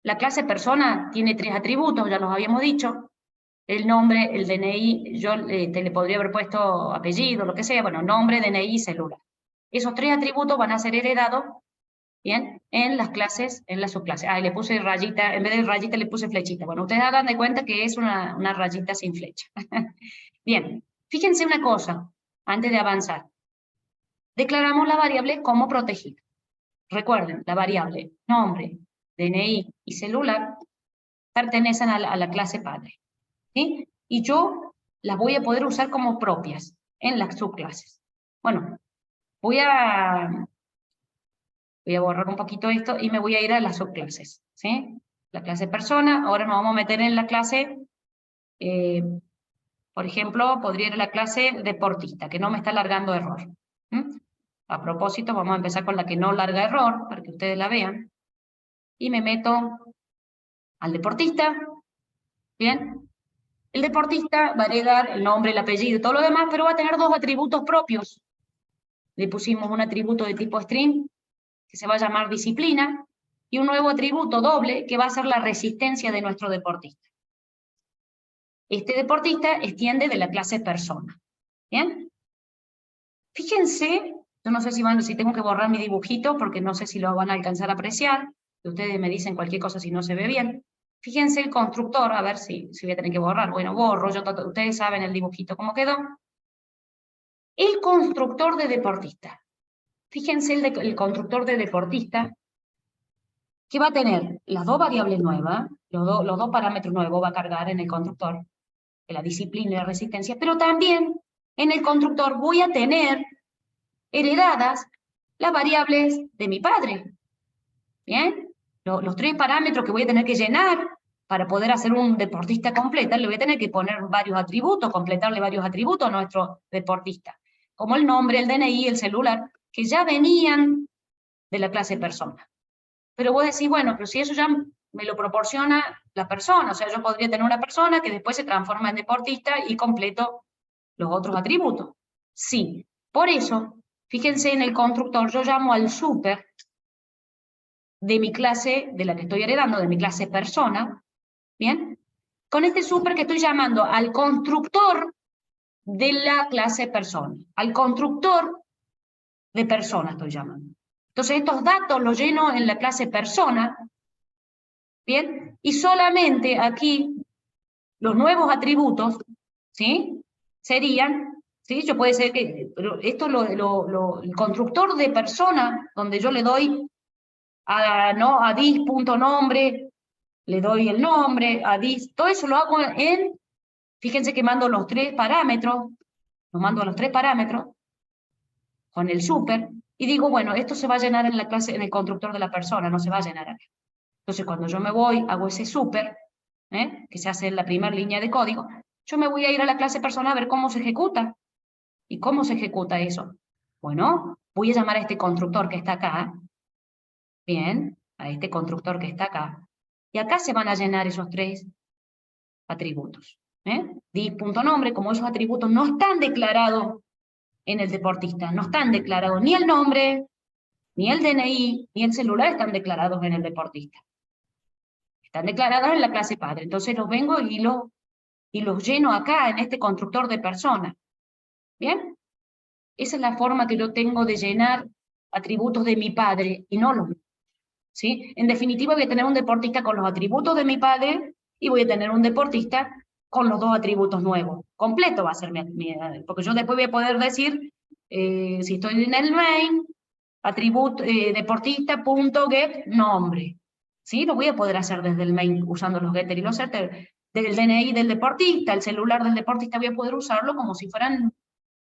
Speaker 1: La clase persona tiene 3 atributos, ya los habíamos dicho. El nombre, el DNI, yo le podría haber puesto apellido, lo que sea, bueno, nombre, DNI y celular. Esos 3 atributos van a ser heredados, bien, en las clases, en las subclases. Ah, y le puse rayita, en vez de rayita le puse flechita. Bueno, ustedes hagan de cuenta que es una rayita sin flecha. Bien, fíjense una cosa, antes de avanzar. Declaramos la variable como protegida. Recuerden, la variable nombre, DNI y celular pertenecen a la clase padre. ¿Sí? Y yo las voy a poder usar como propias en las subclases. Bueno, voy a borrar un poquito esto y me voy a ir a las subclases. ¿Sí? La clase persona, ahora nos vamos a meter en la clase, por ejemplo, podría ir a la clase deportista, que no me está largando error. ¿Mm? A propósito, vamos a empezar con la que no larga error, para que ustedes la vean. Y me meto al deportista. Bien. El deportista va a heredar el nombre, el apellido y todo lo demás, pero va a tener 2 atributos propios. Le pusimos un atributo de tipo string, que se va a llamar disciplina, y un nuevo atributo doble, que va a ser la resistencia de nuestro deportista. Este deportista extiende de la clase persona. ¿Bien? Fíjense, yo no sé si tengo que borrar mi dibujito, porque no sé si lo van a alcanzar a apreciar, y ustedes me dicen cualquier cosa si no se ve bien. Fíjense el constructor, a ver si voy a tener que borrar. Bueno, borro, ustedes saben el dibujito cómo quedó. El constructor de deportista. Fíjense el constructor de deportista, que va a tener las 2 variables nuevas, los 2 parámetros nuevos va a cargar en el constructor, de la disciplina y la resistencia, pero también en el constructor voy a tener heredadas las variables de mi padre. ¿Bien? Los 3 parámetros que voy a tener que llenar para poder hacer un deportista completa, le voy a tener que poner varios atributos, completarle varios atributos a nuestro deportista, como el nombre, el DNI, el celular, que ya venían de la clase persona. Pero vos decís, bueno, pero si eso ya me lo proporciona la persona, o sea, yo podría tener una persona que después se transforma en deportista y completo los otros atributos. Sí, por eso, fíjense en el constructor, yo llamo al super de mi clase, de la que estoy heredando, de mi clase persona, ¿bien? Con este super que estoy llamando al constructor de la clase persona, al constructor de persona estoy llamando. Entonces estos datos los lleno en la clase persona, ¿bien? Y solamente aquí los nuevos atributos, ¿sí? Serían, ¿sí? Yo puede ser que, pero esto el constructor de persona, donde yo le doy a dis.nombre, le doy el nombre, a dis, todo eso lo hago fíjense que mando los 3 parámetros, los mando a los 3 parámetros, con el super, y digo, bueno, esto se va a llenar en la clase, en el constructor de la persona, no se va a llenar acá. Entonces cuando yo me voy, hago ese super, que se hace en la primera línea de código, yo me voy a ir a la clase persona a ver cómo se ejecuta. ¿Y cómo se ejecuta eso? Bueno, voy a llamar a este constructor que está acá, bien, a este constructor que está acá, y acá se van a llenar esos 3 atributos. Dis.nombre, como esos atributos no están declarados en el deportista, no están declarados ni el nombre, ni el DNI, ni el celular están declarados en el deportista. Están declarados en la clase padre. Entonces los vengo y los lleno acá, en este constructor de persona. ¿Bien? Esa es la forma que yo tengo de llenar atributos de mi padre, y no los míos. ¿Sí? En definitiva voy a tener un deportista con los atributos de mi padre y voy a tener un deportista con los dos atributos nuevos. Completo va a ser porque yo después voy a poder decir, si estoy en el main, atributo deportista.get nombre. ¿Sí? Lo voy a poder hacer desde el main usando los getter y los setter. Del DNI del deportista, el celular del deportista, voy a poder usarlo como si fueran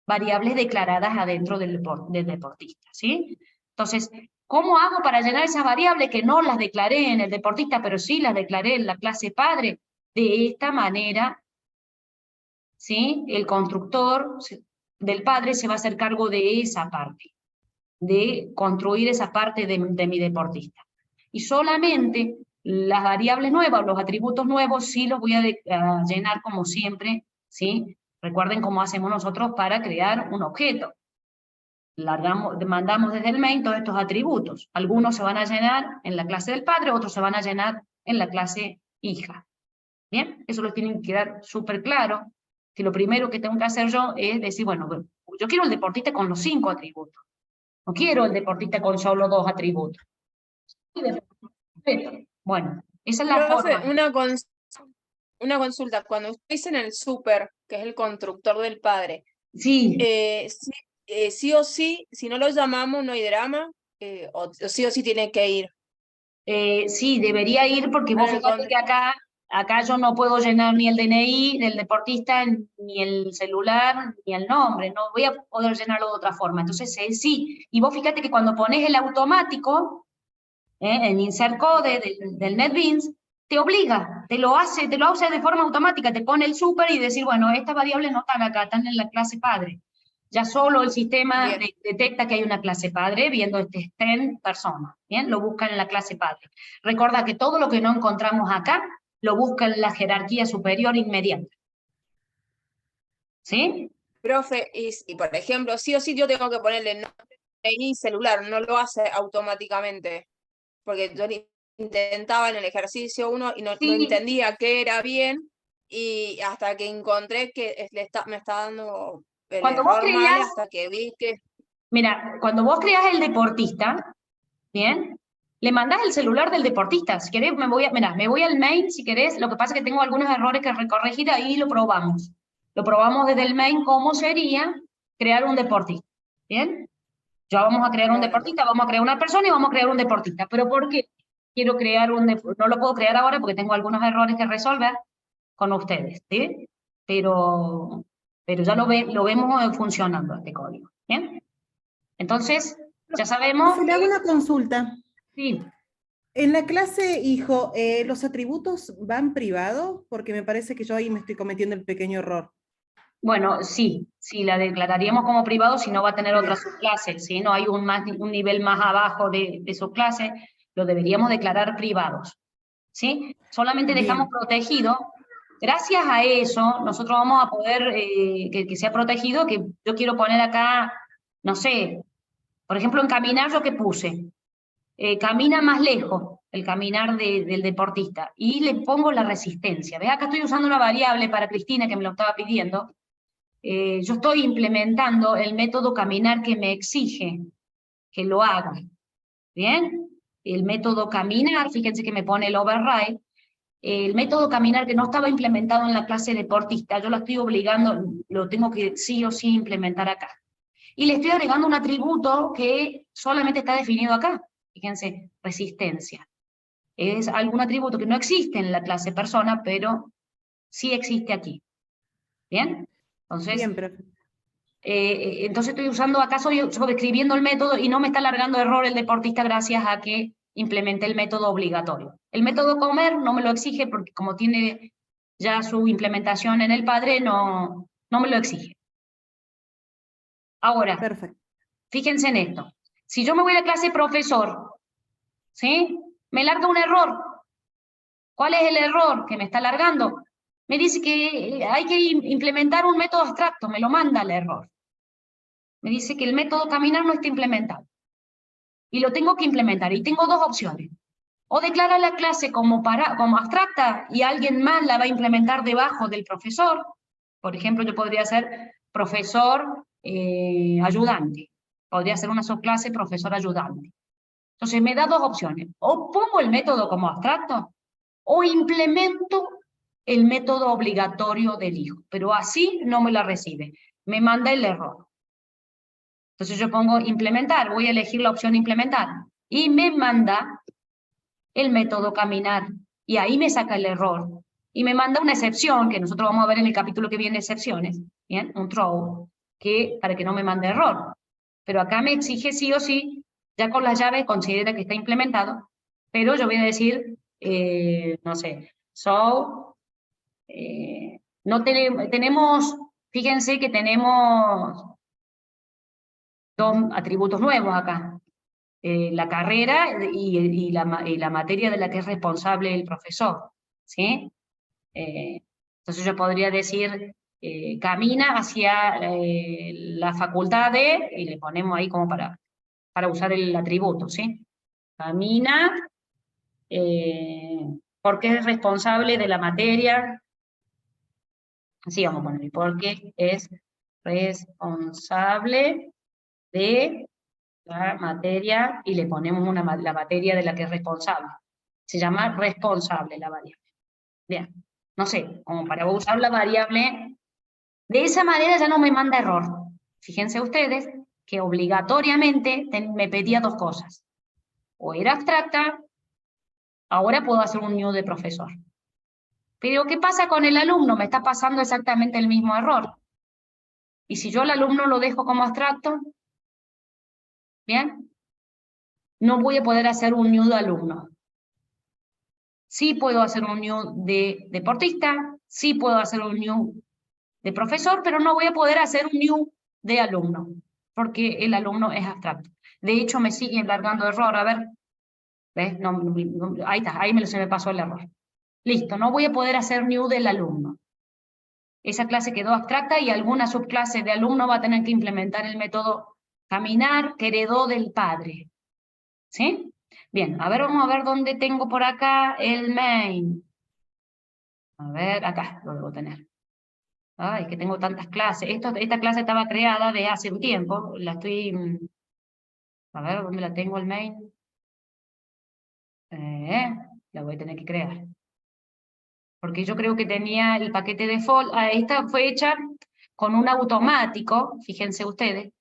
Speaker 1: variables declaradas adentro del deportista. ¿Sí? Entonces, ¿cómo hago para llenar esas variables que no las declaré en el deportista, pero sí las declaré en la clase padre? De esta manera, ¿sí? El constructor del padre se va a hacer cargo de esa parte, de construir esa parte de mi deportista. Y solamente las variables nuevas, los atributos nuevos, sí los voy a llenar como siempre, ¿sí? Recuerden cómo hacemos nosotros para crear un objeto. Mandamos desde el main todos estos atributos. Algunos se van a llenar en la clase del padre, otros se van a llenar en la clase hija. ¿Bien? Eso lo tienen que quedar súper claro. Que lo primero que tengo que hacer yo es decir, bueno, yo quiero el deportista con los 5 atributos. No quiero el deportista con solo 2 atributos. Bueno, esa es la
Speaker 7: Profe,
Speaker 1: forma.
Speaker 7: una consulta. Cuando usted dice en el super, que es el constructor del padre,
Speaker 1: Sí,
Speaker 7: sí o sí, si no lo llamamos no hay drama, o sí o sí tiene que ir.
Speaker 1: sí, debería ir porque vos
Speaker 7: Al
Speaker 1: fíjate que acá yo no puedo llenar ni el DNI del deportista, ni el celular, ni el nombre, no voy a poder llenarlo de otra forma. Entonces, sí, y vos fíjate que cuando pones el automático, en Insert Code del NetBeans, te obliga, te lo hace de forma automática, te pone el super y decir, bueno, estas variables no están acá, están en la clase padre. Ya solo el sistema
Speaker 7: Bien.
Speaker 1: detecta que hay una clase padre, viendo este string persona, ¿bien? Lo busca en la clase padre. Recuerda que todo lo que no encontramos acá, lo busca en la jerarquía superior inmediata. ¿Sí?
Speaker 7: Profe, y por ejemplo, sí o sí yo tengo que ponerle nombre y celular, no lo hace automáticamente. Porque yo intentaba en el ejercicio 1 y no
Speaker 1: Sí,
Speaker 7: entendía qué era bien, y hasta que encontré que me está dando el
Speaker 1: cuando vos
Speaker 7: error mal,
Speaker 1: creas,
Speaker 7: hasta que vi que...
Speaker 1: mira, cuando vos creas el deportista, ¿bien? Le mandás el celular del deportista. Si querés, me voy al main, si querés. Lo que pasa es que tengo algunos errores que recorregir, ahí lo probamos. Lo probamos desde el main, cómo sería crear un deportista. ¿Bien? Ya vamos a crear un
Speaker 7: Bueno,
Speaker 1: deportista, vamos a crear una persona y vamos a crear un deportista. ¿Pero por qué quiero crear un deportista? No lo puedo crear ahora porque tengo algunos errores que resolver con ustedes, ¿sí? Pero ya lo vemos funcionando este código. ¿Bien? Entonces, ya sabemos
Speaker 8: Profe, le hago una consulta.
Speaker 1: sí.
Speaker 8: En la clase hijo, ¿los atributos van privados? Porque me parece que yo ahí me estoy cometiendo el pequeño error.
Speaker 1: Bueno, sí, la declararíamos como privado si no va a tener otra subclase, si no hay un nivel más abajo de subclase, lo deberíamos declarar privados, ¿sí? Solamente dejamos
Speaker 8: Bien.
Speaker 1: protegido. Gracias a eso, nosotros vamos a poder que sea protegido, que yo quiero poner acá, no sé, por ejemplo, en caminar yo que puse, camina más lejos, el caminar del deportista, y le pongo la resistencia. ¿Ves? Acá estoy usando una variable para Cristina que me lo estaba pidiendo. Yo estoy implementando el método caminar que me exige que lo haga. ¿Bien? El método caminar, fíjense que me pone el override, el método caminar que no estaba implementado en la clase deportista, yo lo estoy obligando, lo tengo que sí o sí implementar acá. Y le estoy agregando un atributo que solamente está definido acá. Fíjense, resistencia. Es algún atributo que no existe en la clase persona, pero sí existe aquí. ¿Bien? Entonces,
Speaker 8: Bien, profe.
Speaker 1: entonces estoy usando, acá estoy escribiendo el método y no me está alargando error el deportista gracias a que implementé el método obligatorio. El método comer no me lo exige porque como tiene ya su implementación en el padre, no me lo exige. Ahora,
Speaker 8: Perfecto.
Speaker 1: fíjense en esto. Si yo me voy a la clase profesor, ¿sí? Me larga un error. ¿Cuál es el error que me está largando? Me dice que hay que implementar un método abstracto, me lo manda el error. Me dice que el método caminar no está implementado. Y lo tengo que implementar. Y tengo dos opciones. O declarar la clase como abstracta y alguien más la va a implementar debajo del profesor. Por ejemplo, yo podría ser profesor ayudante. Podría ser una subclase profesor ayudante. Entonces me da dos opciones. O pongo el método como abstracto, o implemento el método obligatorio del hijo, pero así no me la recibe, me manda el error. Entonces yo pongo implementar, voy a elegir la opción implementar, y me manda el método caminar, y ahí me saca el error, y me manda una excepción, que nosotros vamos a ver en el capítulo que viene excepciones, ¿bien? Un throw, para que no me mande error. Pero acá me exige sí o sí, ya con las llaves considera que está implementado, pero yo voy a decir, no sé, no tenemos, fíjense que tenemos dos atributos nuevos acá. La carrera y la materia de la que es responsable el profesor, ¿sí? Entonces yo podría decir, camina hacia la facultad de, y le ponemos ahí como para usar el atributo, ¿sí? Camina, porque es responsable de la materia, así vamos a poner, porque es responsable de la materia, y le ponemos la materia de la que es responsable. Se llama responsable la variable. Bien, no sé, como para usar la variable, de esa manera ya no me manda error. Fíjense ustedes que obligatoriamente me pedía dos cosas. O era abstracta, ahora puedo hacer un new de profesor. Pero ¿qué pasa con el alumno? Me está pasando exactamente el mismo error. Y si yo al alumno lo dejo como abstracto, ¿bien? No voy a poder hacer un new de alumno. Sí puedo hacer un new de deportista, sí puedo hacer un new de profesor, pero no voy a poder hacer un new de alumno, porque el alumno es abstracto. De hecho, me sigue largando error, a ver. ¿Ves? Ahí está, ahí se me pasó el error. Listo, no voy a poder hacer new del alumno. Esa clase quedó abstracta y alguna subclase de alumno va a tener que implementar el método caminar que heredó del padre. ¿Sí? Bien, a ver, vamos a ver dónde tengo por acá el main. A ver, acá lo debo tener. Ay, que tengo tantas clases. Esta clase estaba creada de hace un tiempo. La estoy... A ver, ¿dónde la tengo el main? La voy a tener que crear. Porque yo creo que tenía el paquete default. Esta fue hecha con un automático, fíjense ustedes,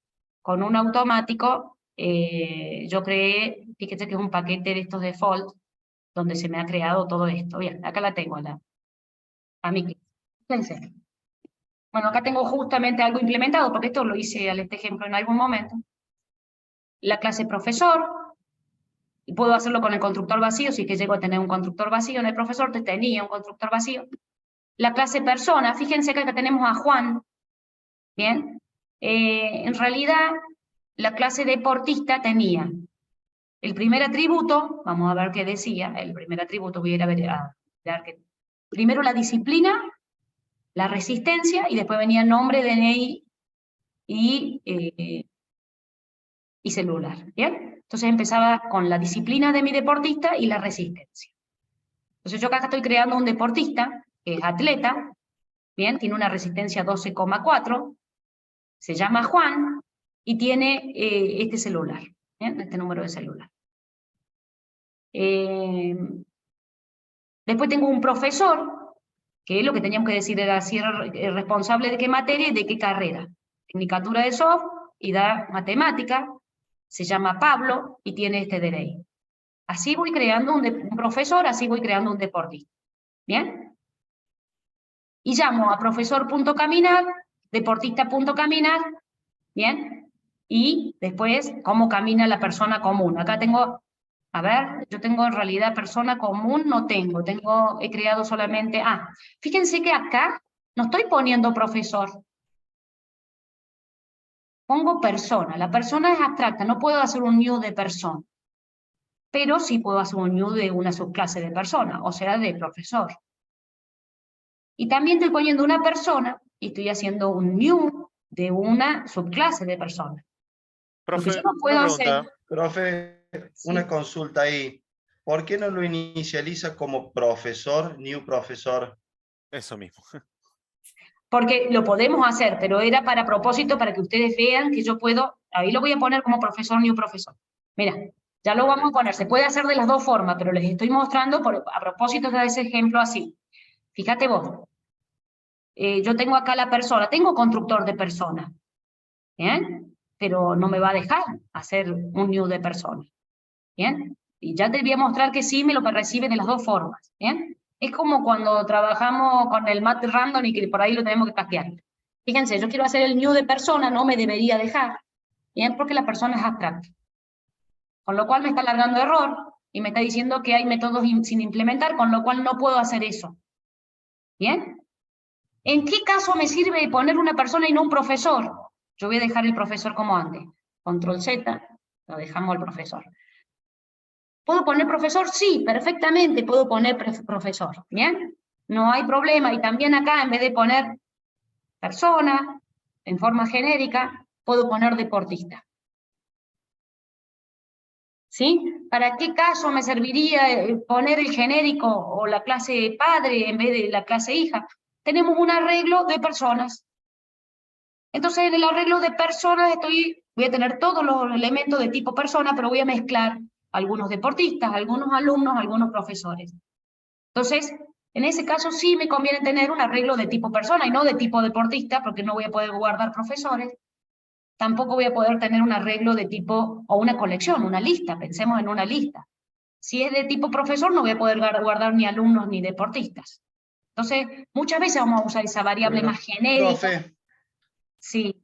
Speaker 1: con un automático, yo creé, fíjense que es un paquete de estos default, donde se me ha creado todo esto. Bien, acá la tengo, a mi clic. Fíjense. Bueno, acá tengo justamente algo implementado, porque esto lo hice al este ejemplo en algún momento. La clase profesor, y puedo hacerlo con el constructor vacío, si es que llego a tener un constructor vacío en el profesor, tenía un constructor vacío. La clase persona, fíjense que acá tenemos a Juan, ¿bien? En realidad, la clase deportista tenía el primer atributo, vamos a ver qué decía, el primer atributo, voy a ir a ver que primero la disciplina, la resistencia, y después venía nombre, DNI y celular, ¿bien? Entonces empezaba con la disciplina de mi deportista y la resistencia. Entonces yo acá estoy creando un deportista, que es atleta, ¿bien? Tiene una resistencia 12,4, se llama Juan, y tiene este celular, ¿bien? Este número de celular. Después tengo un profesor, que lo que teníamos que decir era si era responsable de qué materia y de qué carrera. Tecnicatura de soft y da matemática, se llama Pablo y tiene este DNI. Así voy creando un profesor, así voy creando un deportista. ¿Bien? Y llamo a profesor.caminar, deportista.caminar, ¿bien? Y después, cómo camina la persona común. Acá tengo, a ver, yo tengo en realidad persona común, no tengo, he creado solamente, fíjense que acá no estoy poniendo profesor. Pongo persona, la persona es abstracta, no puedo hacer un new de persona. Pero sí puedo hacer un new de una subclase de persona, o sea, de profesor. Y también estoy poniendo una persona y estoy haciendo un new de una subclase de persona. Lo que yo
Speaker 4: Profe,
Speaker 1: no puedo
Speaker 4: una
Speaker 1: hacer...
Speaker 4: pregunta.
Speaker 3: Profe,
Speaker 1: Sí.
Speaker 3: una consulta ahí. ¿Por qué no lo inicializa como profesor, new profesor?
Speaker 4: Eso mismo.
Speaker 1: Porque lo podemos hacer, pero era para propósito, para que ustedes vean que yo puedo... Ahí lo voy a poner como profesor, new profesor. Mira, ya lo vamos a poner. Se puede hacer de las dos formas, pero les estoy mostrando a propósito de ese ejemplo así. Fíjate vos, yo tengo acá la persona, tengo constructor de persona, ¿bien? Pero no me va a dejar hacer un new de persona, ¿bien? Y ya te voy a mostrar que sí me lo recibe de las dos formas, ¿bien? Es como cuando trabajamos con el mat random y que por ahí lo tenemos que castear. Fíjense, yo quiero hacer el new de persona, no me debería dejar, ¿bien? Porque la persona es abstracta. Con lo cual me está alargando error y me está diciendo que hay métodos sin implementar, con lo cual no puedo hacer eso. ¿Bien? ¿En qué caso me sirve poner una persona y no un profesor? Yo voy a dejar el profesor como antes. Control Z, lo dejamos al profesor. ¿Puedo poner profesor? Sí, perfectamente puedo poner profesor. ¿Bien? No hay problema. Y también acá, en vez de poner persona, en forma genérica, puedo poner deportista. ¿Sí? ¿Para qué caso me serviría poner el genérico o la clase padre en vez de la clase hija? Tenemos un arreglo de personas. Entonces, en el arreglo de personas voy a tener todos los elementos de tipo persona, pero voy a mezclar algunos deportistas, algunos alumnos, algunos profesores. Entonces, en ese caso sí me conviene tener un arreglo de tipo persona y no de tipo deportista, porque no voy a poder guardar profesores. Tampoco voy a poder tener un arreglo de tipo, o una colección, una lista, pensemos en una lista. Si es de tipo profesor, no voy a poder guardar ni alumnos ni deportistas. Entonces, muchas veces vamos a usar esa variable
Speaker 3: Pero,
Speaker 1: más genérica.
Speaker 3: profe,
Speaker 1: Sí,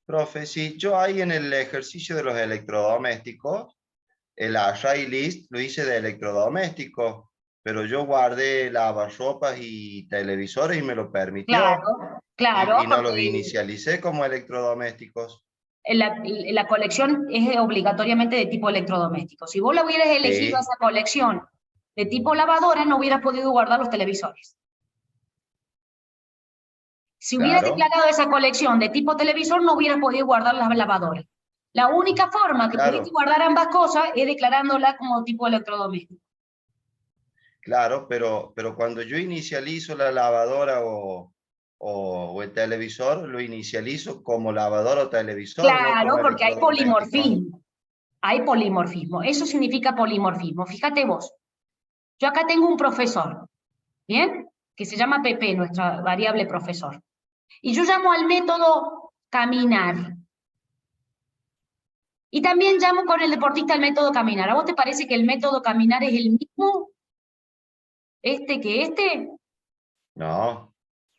Speaker 3: profe, si yo ahí en el ejercicio de los electrodomésticos, el array list lo hice de electrodomésticos, pero yo guardé lavarropas y televisores y me lo permitió,
Speaker 1: claro,
Speaker 3: y no los
Speaker 1: porque
Speaker 3: inicialicé como electrodomésticos.
Speaker 1: la colección es obligatoriamente de tipo electrodoméstico. Si vos la hubieras elegido
Speaker 3: Sí,
Speaker 1: esa colección de tipo lavadora, no hubieras podido guardar los televisores. Si hubieras
Speaker 3: claro,
Speaker 1: declarado esa colección de tipo televisor, no hubieras podido guardar las lavadoras. La única forma que pudiste
Speaker 3: claro,
Speaker 1: guardar ambas cosas es declarándola como tipo electrodoméstico.
Speaker 3: claro, pero cuando yo inicializo la lavadora o el televisor, lo inicializo como lavadora o televisor, no
Speaker 1: Claro,
Speaker 3: como
Speaker 1: porque hay
Speaker 3: electrodoméstico.
Speaker 1: polimorfismo. Hay polimorfismo. Eso significa polimorfismo. Fíjate vos. Yo acá tengo un profesor, ¿bien? Que se llama PP, nuestra variable profesor. Y yo llamo al método caminar. Y también llamo con el deportista al método caminar. ¿A vos te parece que el método caminar es el mismo que este?
Speaker 3: No,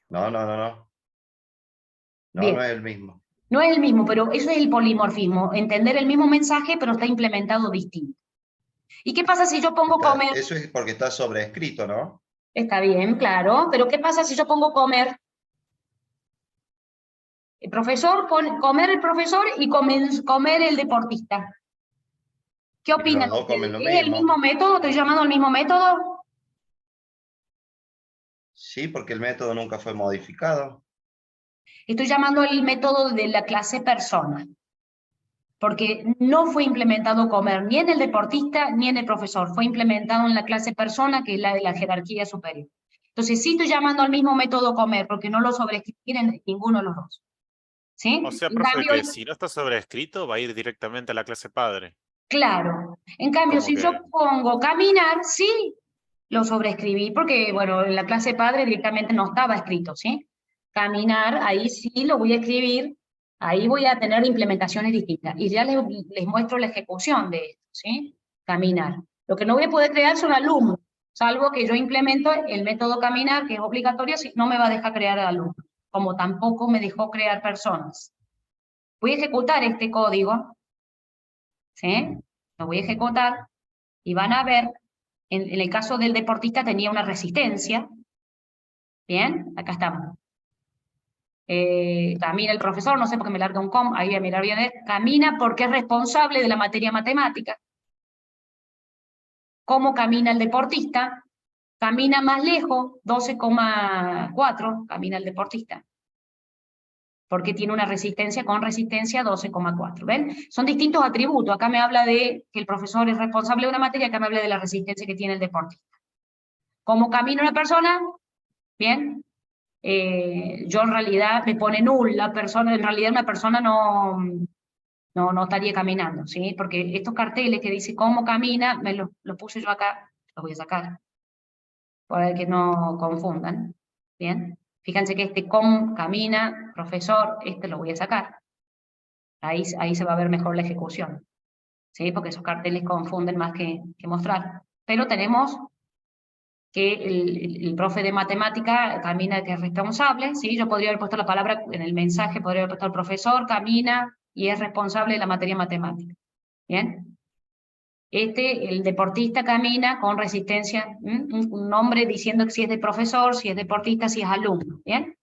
Speaker 3: no, no, no, no. No, no
Speaker 1: Bien,
Speaker 3: es el mismo.
Speaker 1: no es el mismo, pero eso es el polimorfismo. Entender el mismo mensaje, pero está implementado distinto. ¿Y qué pasa si yo pongo comer?
Speaker 3: Eso es porque está sobrescrito, ¿no?
Speaker 1: Está bien, claro, pero ¿qué pasa si yo pongo comer? El profesor, comer el profesor y comer el deportista. ¿Qué
Speaker 3: Y los
Speaker 1: opinan
Speaker 3: dos comen
Speaker 1: ustedes?
Speaker 3: lo
Speaker 1: ¿Es el mismo
Speaker 3: mismo.
Speaker 1: método? ¿Estoy llamando al mismo método?
Speaker 3: Sí, porque el método nunca fue modificado.
Speaker 1: Estoy llamando al método de la clase persona, porque no fue implementado comer ni en el deportista ni en el profesor, fue implementado en la clase persona, que es la de la jerarquía superior. Entonces sí estoy llamando al mismo método comer, porque no lo sobreescribí en ninguno de los dos. ¿Sí?
Speaker 4: O sea,
Speaker 1: En
Speaker 4: profe,
Speaker 1: cambio,
Speaker 4: que si no está sobrescrito, va a ir directamente a la clase padre.
Speaker 1: claro, en cambio,
Speaker 4: Como
Speaker 1: si yo
Speaker 4: que,
Speaker 1: pongo caminar, sí, lo sobreescribí, porque, bueno, en la clase padre directamente no estaba escrito, ¿sí? Caminar, ahí sí lo voy a escribir, ahí voy a tener implementaciones distintas. Y ya les muestro la ejecución de esto, ¿sí? Caminar. Lo que no voy a poder crear son alumnos, salvo que yo implemento el método caminar, que es obligatorio, si no me va a dejar crear alumnos, como tampoco me dejó crear personas. Voy a ejecutar este código, ¿sí? Lo voy a ejecutar y van a ver, en el caso del deportista tenía una resistencia, ¿bien? Acá estamos. Camina el profesor, no sé por qué me larga un com, ahí voy a mirar bien, camina porque es responsable de la materia matemática. ¿Cómo camina el deportista? Camina más lejos, 12,4, camina el deportista. Porque tiene una resistencia con resistencia 12,4. ¿Ven? Son distintos atributos. Acá me habla de que el profesor es responsable de una materia, acá me habla de la resistencia que tiene el deportista. ¿Cómo camina una persona? Bien. Yo en realidad me pone null, la persona, en realidad una persona no estaría caminando, ¿sí? Porque estos carteles que dice cómo camina, los puse yo acá, los voy a sacar, para que no confundan. Bien, fíjense que este camina, profesor, este lo voy a sacar. Ahí se va a ver mejor la ejecución, ¿sí? Porque esos carteles confunden más que mostrar. Pero tenemos que el profe de matemática camina, que es responsable, ¿sí? Yo podría haber puesto la palabra en el mensaje, podría haber puesto el profesor camina y es responsable de la materia matemática. ¿Bien? El deportista camina con resistencia, un nombre diciendo que si es de profesor, si es deportista, si es alumno. ¿Bien?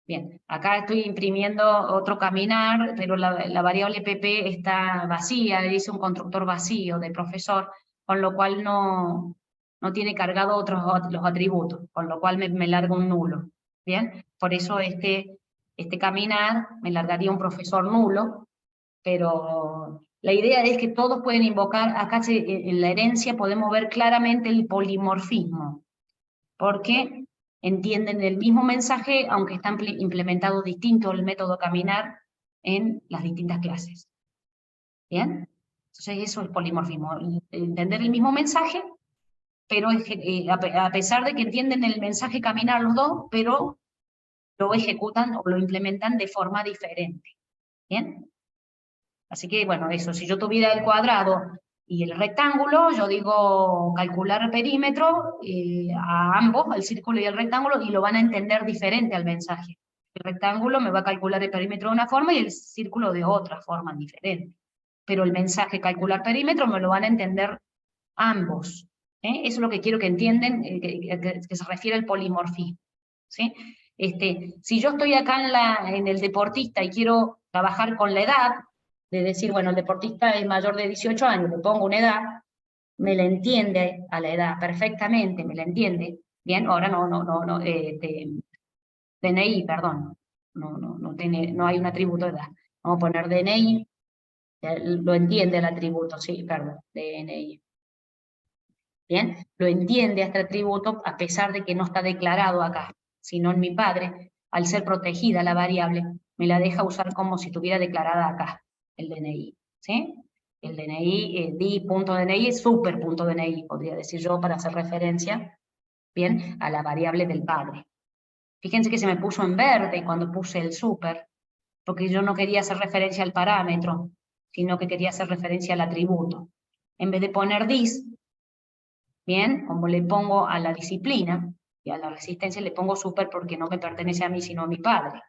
Speaker 1: Bien, acá estoy imprimiendo otro caminar, pero la variable pp está vacía, dice un constructor vacío de profesor, con lo cual no tiene cargado los atributos, con lo cual me larga un nulo. Bien, por eso este caminar me largaría un profesor nulo, pero la idea es que todos pueden invocar, acá en la herencia podemos ver claramente el polimorfismo, porque entienden el mismo mensaje, aunque están implementados distinto el método caminar en las distintas clases. ¿Bien? Entonces eso es polimorfismo, entender el mismo mensaje, pero a pesar de que entienden el mensaje caminar los dos, pero lo ejecutan o lo implementan de forma diferente. ¿Bien? Así que, bueno, eso, si yo tuviera el cuadrado y el rectángulo, yo digo calcular el perímetro a ambos, el círculo y el rectángulo, y lo van a entender diferente al mensaje. El rectángulo me va a calcular el perímetro de una forma y el círculo de otra forma diferente. Pero el mensaje calcular perímetro me lo van a entender ambos. Eso es lo que quiero que entiendan, que se refiere al polimorfismo. ¿Sí? Si yo estoy acá en el deportista y quiero trabajar con la edad, de decir, bueno, el deportista es mayor de 18 años, le pongo una edad, me la entiende a la edad perfectamente, me la entiende. Bien, ahora DNI, perdón, no hay un atributo de edad. Vamos a poner DNI, lo entiende el atributo, sí, perdón, DNI. Bien, lo entiende este atributo a pesar de que no está declarado acá, sino en mi padre, al ser protegida la variable, me la deja usar como si estuviera declarada acá, el DNI, ¿sí? El DNI, di.dni, super.dni, podría decir yo, para hacer referencia, bien, a la variable del padre. Fíjense que se me puso en verde cuando puse el super, porque yo no quería hacer referencia al parámetro, sino que quería hacer referencia al atributo. En vez de poner dis, bien, como le pongo a la disciplina y a la resistencia, le pongo super porque no me pertenece a mí, sino a mi padre.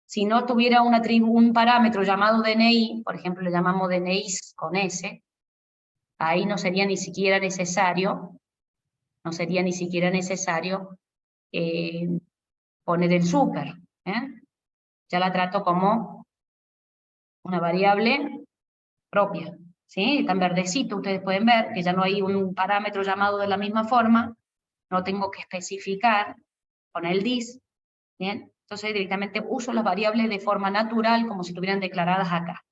Speaker 1: Si no tuviera un parámetro llamado DNI, por ejemplo, le llamamos DNI con S, ahí no sería ni siquiera necesario, poner el super. Ya la trato como una variable propia. ¿Sí? Está en verdecito, ustedes pueden ver que ya no hay un parámetro llamado de la misma forma, no tengo que especificar con el dis, ¿bien? Entonces directamente uso las variables de forma natural como si estuvieran declaradas acá,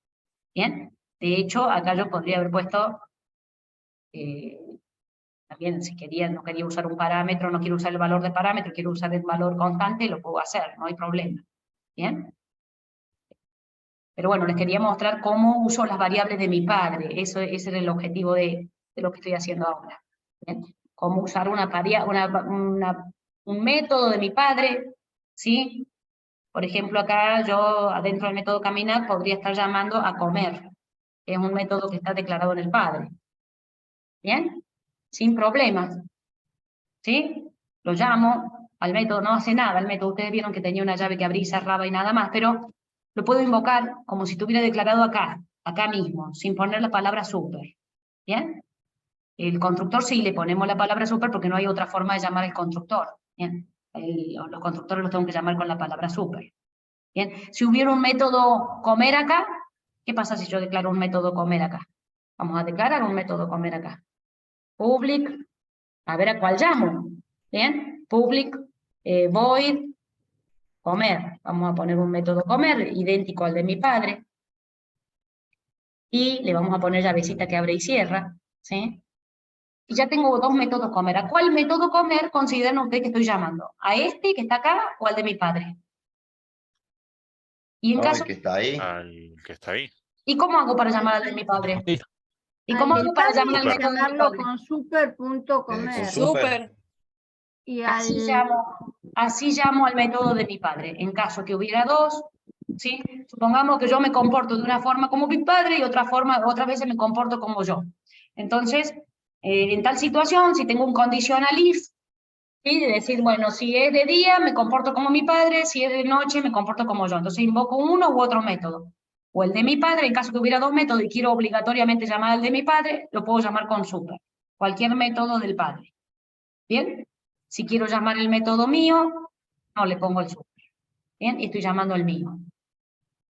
Speaker 1: ¿bien? De hecho, acá yo podría haber puesto, también si no quería usar un parámetro, no quiero usar el valor de parámetro, quiero usar el valor constante, lo puedo hacer, no hay problema, ¿bien? Pero bueno, les quería mostrar cómo uso las variables de mi padre, ese era el objetivo de lo que estoy haciendo ahora. ¿Bien? Cómo usar un método de mi padre, ¿sí? Por ejemplo, acá yo, adentro del método caminar, podría estar llamando a comer, que es un método que está declarado en el padre. ¿Bien? Sin problemas. ¿Sí? Lo llamo al método, no hace nada el método, ustedes vieron que tenía una llave que abría y cerraba y nada más, pero lo puedo invocar como si estuviera declarado acá mismo, sin poner la palabra super. ¿Bien? El constructor sí le ponemos la palabra super porque no hay otra forma de llamar al constructor. ¿Bien? Los constructores los tengo que llamar con la palabra super. ¿Bien? Si hubiera un método comer acá, ¿qué pasa si yo declaro un método comer acá? Vamos a declarar un método comer acá. Public, a ver a cuál llamo. ¿Bien? Public, void, comer. Vamos a poner un método comer, idéntico al de mi padre. Y le vamos a poner llavecita que abre y cierra. ¿Sí? Y ya tengo dos métodos comer. ¿A cuál método comer consideran ustedes que estoy llamando? ¿A este que está acá o al de mi padre? Y en
Speaker 3: No,
Speaker 1: caso...
Speaker 3: el que está ahí.
Speaker 4: Al que está ahí.
Speaker 1: ¿Y cómo hago para llamar al de mi padre? ¿Y cómo
Speaker 9: Al
Speaker 1: hago
Speaker 9: del
Speaker 1: para
Speaker 9: padre
Speaker 1: llamar al
Speaker 9: hay que
Speaker 1: método de mi
Speaker 9: llamarlo
Speaker 1: padre?
Speaker 9: con super.comer.
Speaker 3: Con
Speaker 7: Súper.
Speaker 9: Y
Speaker 1: Así
Speaker 9: al,
Speaker 1: llamo. así llamo al método de mi padre. En caso que hubiera dos, ¿sí? Supongamos que yo me comporto de una forma como mi padre y otras veces me comporto como yo. Entonces, en tal situación, si tengo un conditional if, ¿sí? De decir, bueno, si es de día me comporto como mi padre, si es de noche me comporto como yo. Entonces invoco uno u otro método. O el de mi padre, en caso que hubiera dos métodos y quiero obligatoriamente llamar al de mi padre, lo puedo llamar con super. Cualquier método del padre. ¿Bien? Si quiero llamar el método mío, no le pongo el super. ¿Bien? Y estoy llamando el mío.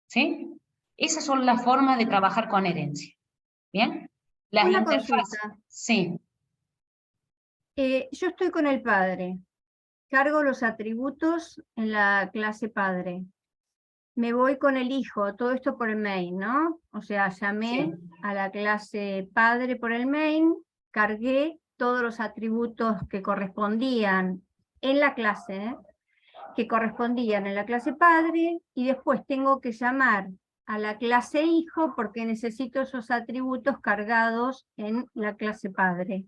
Speaker 1: ¿Sí? Esas son las formas de trabajar con herencia. ¿Bien? Las
Speaker 9: Una
Speaker 1: interfaces.
Speaker 9: consulta.
Speaker 1: Sí.
Speaker 9: Yo estoy con el padre. Cargo los atributos en la clase padre. Me voy con el hijo, todo esto por el main, ¿no? O sea, llamé a la clase padre por el main, cargué todos los atributos que correspondían en la clase, que correspondían en la clase padre, y después tengo que llamar a la clase hijo porque necesito esos atributos cargados en la clase padre.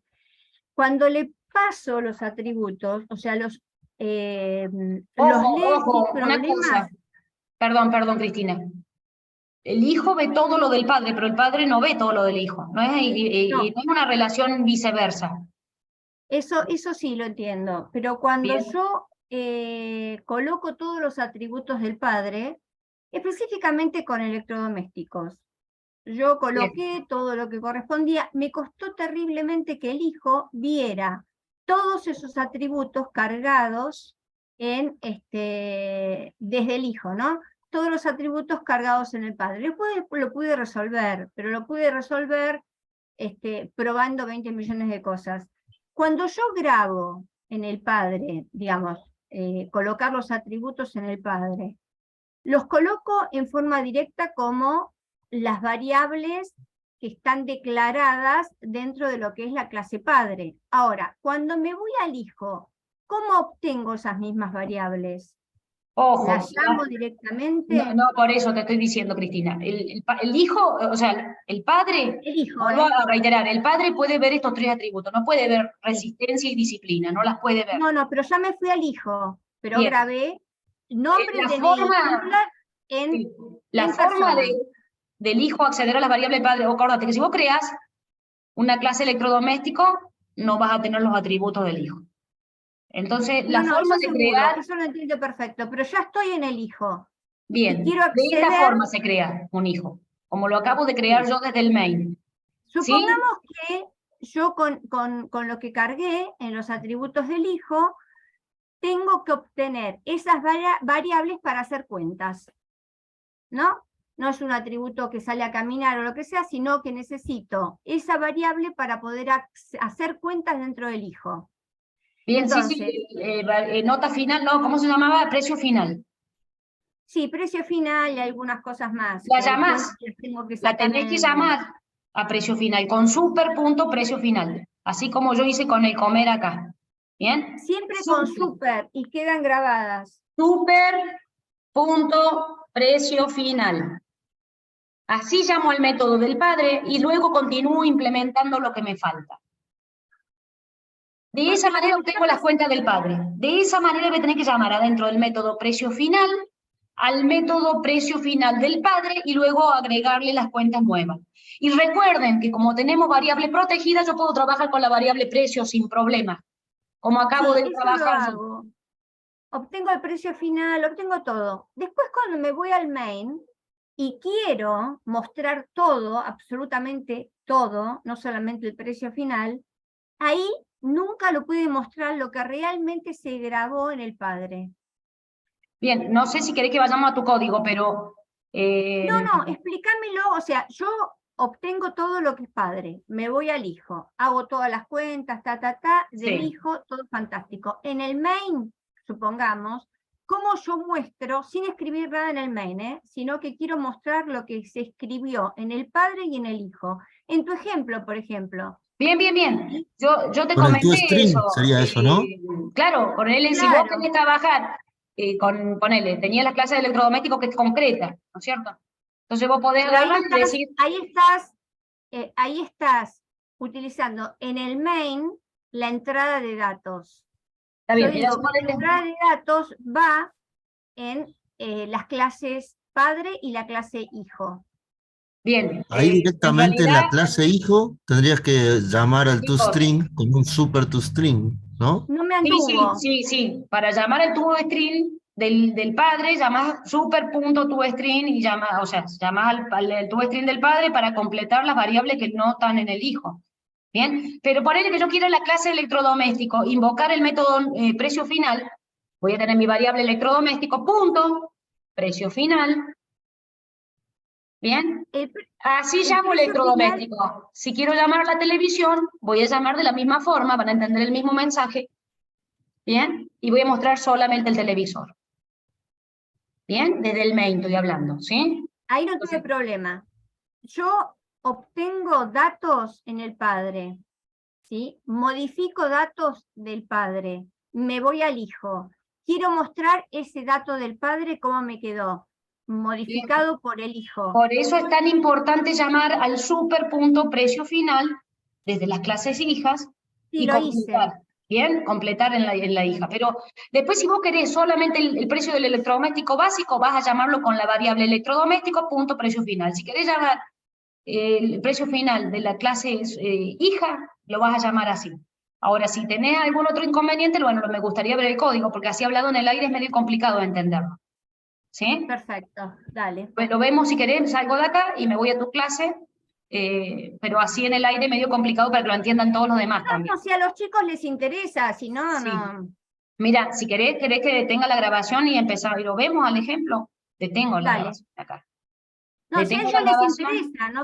Speaker 9: Cuando le paso los atributos, o sea, los leo
Speaker 1: Ojo,
Speaker 9: sin
Speaker 1: una cosa.
Speaker 9: problemas.
Speaker 1: Perdón, Cristina. El hijo ve todo lo del padre, pero el padre no ve todo lo del hijo. No es,
Speaker 9: No.
Speaker 1: no es una relación viceversa.
Speaker 9: Eso sí lo entiendo, pero cuando
Speaker 1: Bien.
Speaker 9: yo coloco todos los atributos del padre, específicamente con electrodomésticos, yo coloqué todo lo que correspondía, me costó terriblemente que el hijo viera todos esos atributos cargados en desde el hijo, ¿no? Todos los atributos cargados en el padre. Lo pude resolver, pero lo pude resolver probando 20 millones de cosas. Cuando yo grabo en el padre, digamos, colocar los atributos en el padre, los coloco en forma directa como las variables que están declaradas dentro de lo que es la clase padre. Ahora, cuando me voy al hijo, ¿cómo obtengo esas mismas variables?
Speaker 1: Ojo.
Speaker 9: ¿Las llamo directamente?
Speaker 1: No, por eso te estoy diciendo, Cristina. El hijo, o sea, el padre,
Speaker 9: El hijo,
Speaker 1: vuelvo a reiterar, el padre puede ver estos tres atributos, no puede ver resistencia y disciplina, no las puede ver.
Speaker 9: No, pero ya me fui al hijo, pero
Speaker 1: Bien.
Speaker 9: grabé nombre y
Speaker 1: La
Speaker 9: DNI
Speaker 1: forma,
Speaker 9: en
Speaker 1: la
Speaker 9: en
Speaker 1: forma
Speaker 9: persona.
Speaker 1: del hijo acceder a las variables del padre, acordate que si vos creas una clase electrodoméstico, no vas a tener los atributos del hijo. Entonces, la
Speaker 9: No,
Speaker 1: forma
Speaker 9: eso
Speaker 1: de
Speaker 9: seguro,
Speaker 1: crear,
Speaker 9: eso lo entiendo perfecto, pero ya estoy en el hijo.
Speaker 1: bien,
Speaker 9: Y quiero
Speaker 1: de esta
Speaker 9: acceder.
Speaker 1: forma se crea un hijo, como lo acabo de crear yo desde el main. ¿Sí?
Speaker 9: Supongamos que yo con lo que cargué en los atributos del hijo, tengo que obtener esas variables para hacer cuentas, ¿no? No es un atributo que sale a caminar o lo que sea, sino que necesito esa variable para poder hacer cuentas dentro del hijo.
Speaker 1: Bien,
Speaker 9: Entonces,
Speaker 1: sí, nota final, no, ¿cómo se llamaba? Precio final.
Speaker 9: sí, precio final y algunas cosas más.
Speaker 1: La
Speaker 9: Que hay
Speaker 1: llamás,
Speaker 9: cuentas que tengo que
Speaker 1: la
Speaker 9: sacar
Speaker 1: tenés
Speaker 9: en
Speaker 1: que
Speaker 9: el mail.
Speaker 1: llamar a precio final, con super punto precio final, así como yo hice con el comer acá. ¿Bien?
Speaker 9: Siempre con super y quedan grabadas.
Speaker 1: Super punto precio final. Así llamo al método del padre y luego continúo implementando lo que me falta. De esa manera obtengo las cuentas del padre. De esa manera voy a tener que llamar adentro del método precio final al método precio final del padre y luego agregarle las cuentas nuevas. Y recuerden que como tenemos variables protegidas, yo puedo trabajar con la variable precio sin problema, como acabo de
Speaker 9: Eso
Speaker 1: trabajar
Speaker 9: lo
Speaker 1: yo.
Speaker 9: hago. Obtengo el precio final, obtengo todo. Después cuando me voy al main y quiero mostrar todo, absolutamente todo, no solamente el precio final, ahí nunca lo pude mostrar lo que realmente se grabó en el padre.
Speaker 1: Bien, no sé si querés que vayamos a tu código, pero...
Speaker 9: No, explícamelo, o sea, yo obtengo todo lo que es padre, me voy al hijo, hago todas las cuentas, del hijo, todo fantástico. En el main, supongamos, ¿cómo yo muestro, sin escribir nada en el main, sino que quiero mostrar lo que se escribió en el padre y en el hijo? En tu ejemplo, por ejemplo.
Speaker 1: Bien. Yo te
Speaker 6: Con el
Speaker 1: comenté
Speaker 6: toString
Speaker 1: eso.
Speaker 6: sería eso, ¿no?
Speaker 1: Claro, ponele, si vos querés trabajar ponele, tenía la clase de electrodoméstico que es concreta, ¿no es cierto? Entonces vos podés agarrar y decir...
Speaker 9: Ahí estás utilizando en el main la entrada de datos.
Speaker 1: Está
Speaker 9: Yo
Speaker 1: bien, ella
Speaker 9: digo
Speaker 1: se puede
Speaker 9: que la entrada de datos va en las clases padre y la clase hijo.
Speaker 1: Bien,
Speaker 6: Ahí
Speaker 1: en
Speaker 6: directamente en
Speaker 1: realidad,
Speaker 6: la clase hijo tendrías que llamar al
Speaker 1: chicos,
Speaker 6: toString con un super toString, ¿no?
Speaker 9: No me
Speaker 1: sí,
Speaker 9: anduvo.
Speaker 1: sí. Para llamar el toString del padre, llamas super.toString y llamas, o sea, llamas al toString del padre para completar las variables que no están en el hijo. Bien, pero ponele que yo quiero en la clase de electrodoméstico invocar el método precio final, voy a tener mi variable electrodoméstico, punto, precio final. Bien, así
Speaker 9: el
Speaker 1: llamo
Speaker 9: precio
Speaker 1: electrodoméstico. Si quiero llamar a la televisión, voy a llamar de la misma forma, van a entender el mismo mensaje. Bien, y voy a mostrar solamente el televisor. Bien, desde el main estoy hablando, ¿sí?
Speaker 9: Ahí no tuve problema. Yo obtengo datos en el padre, ¿sí? Modifico datos del padre, me voy al hijo. Quiero mostrar ese dato del padre, cómo me quedó, modificado por el hijo.
Speaker 1: Por eso es tan importante llamar al super.precio final desde las clases hijas
Speaker 9: Sí,
Speaker 1: y
Speaker 9: lo hice.
Speaker 1: completar. Bien, completar en la hija. Pero después si vos querés solamente el precio del electrodoméstico básico, vas a llamarlo con la variable electrodoméstico.precio final. Si querés llamar el precio final de la clase hija, lo vas a llamar así. Ahora, si tenés algún otro inconveniente, bueno, me gustaría ver el código, porque así hablado en el aire es medio complicado de entenderlo. ¿Sí?
Speaker 9: Perfecto, dale.
Speaker 1: Pues lo vemos si querés, salgo de acá y me voy a tu clase, pero así en el aire medio complicado para que lo entiendan todos los demás también.
Speaker 9: No, si a los chicos les interesa, si no,
Speaker 1: Sí.
Speaker 9: no.
Speaker 1: Mira, si querés que detenga la grabación y empezar, y lo vemos al ejemplo, detengo la
Speaker 9: Dale.
Speaker 1: grabación acá.
Speaker 9: No, si a
Speaker 1: Detengo
Speaker 9: ellos
Speaker 1: la
Speaker 9: les
Speaker 1: grabación.
Speaker 9: interesa, no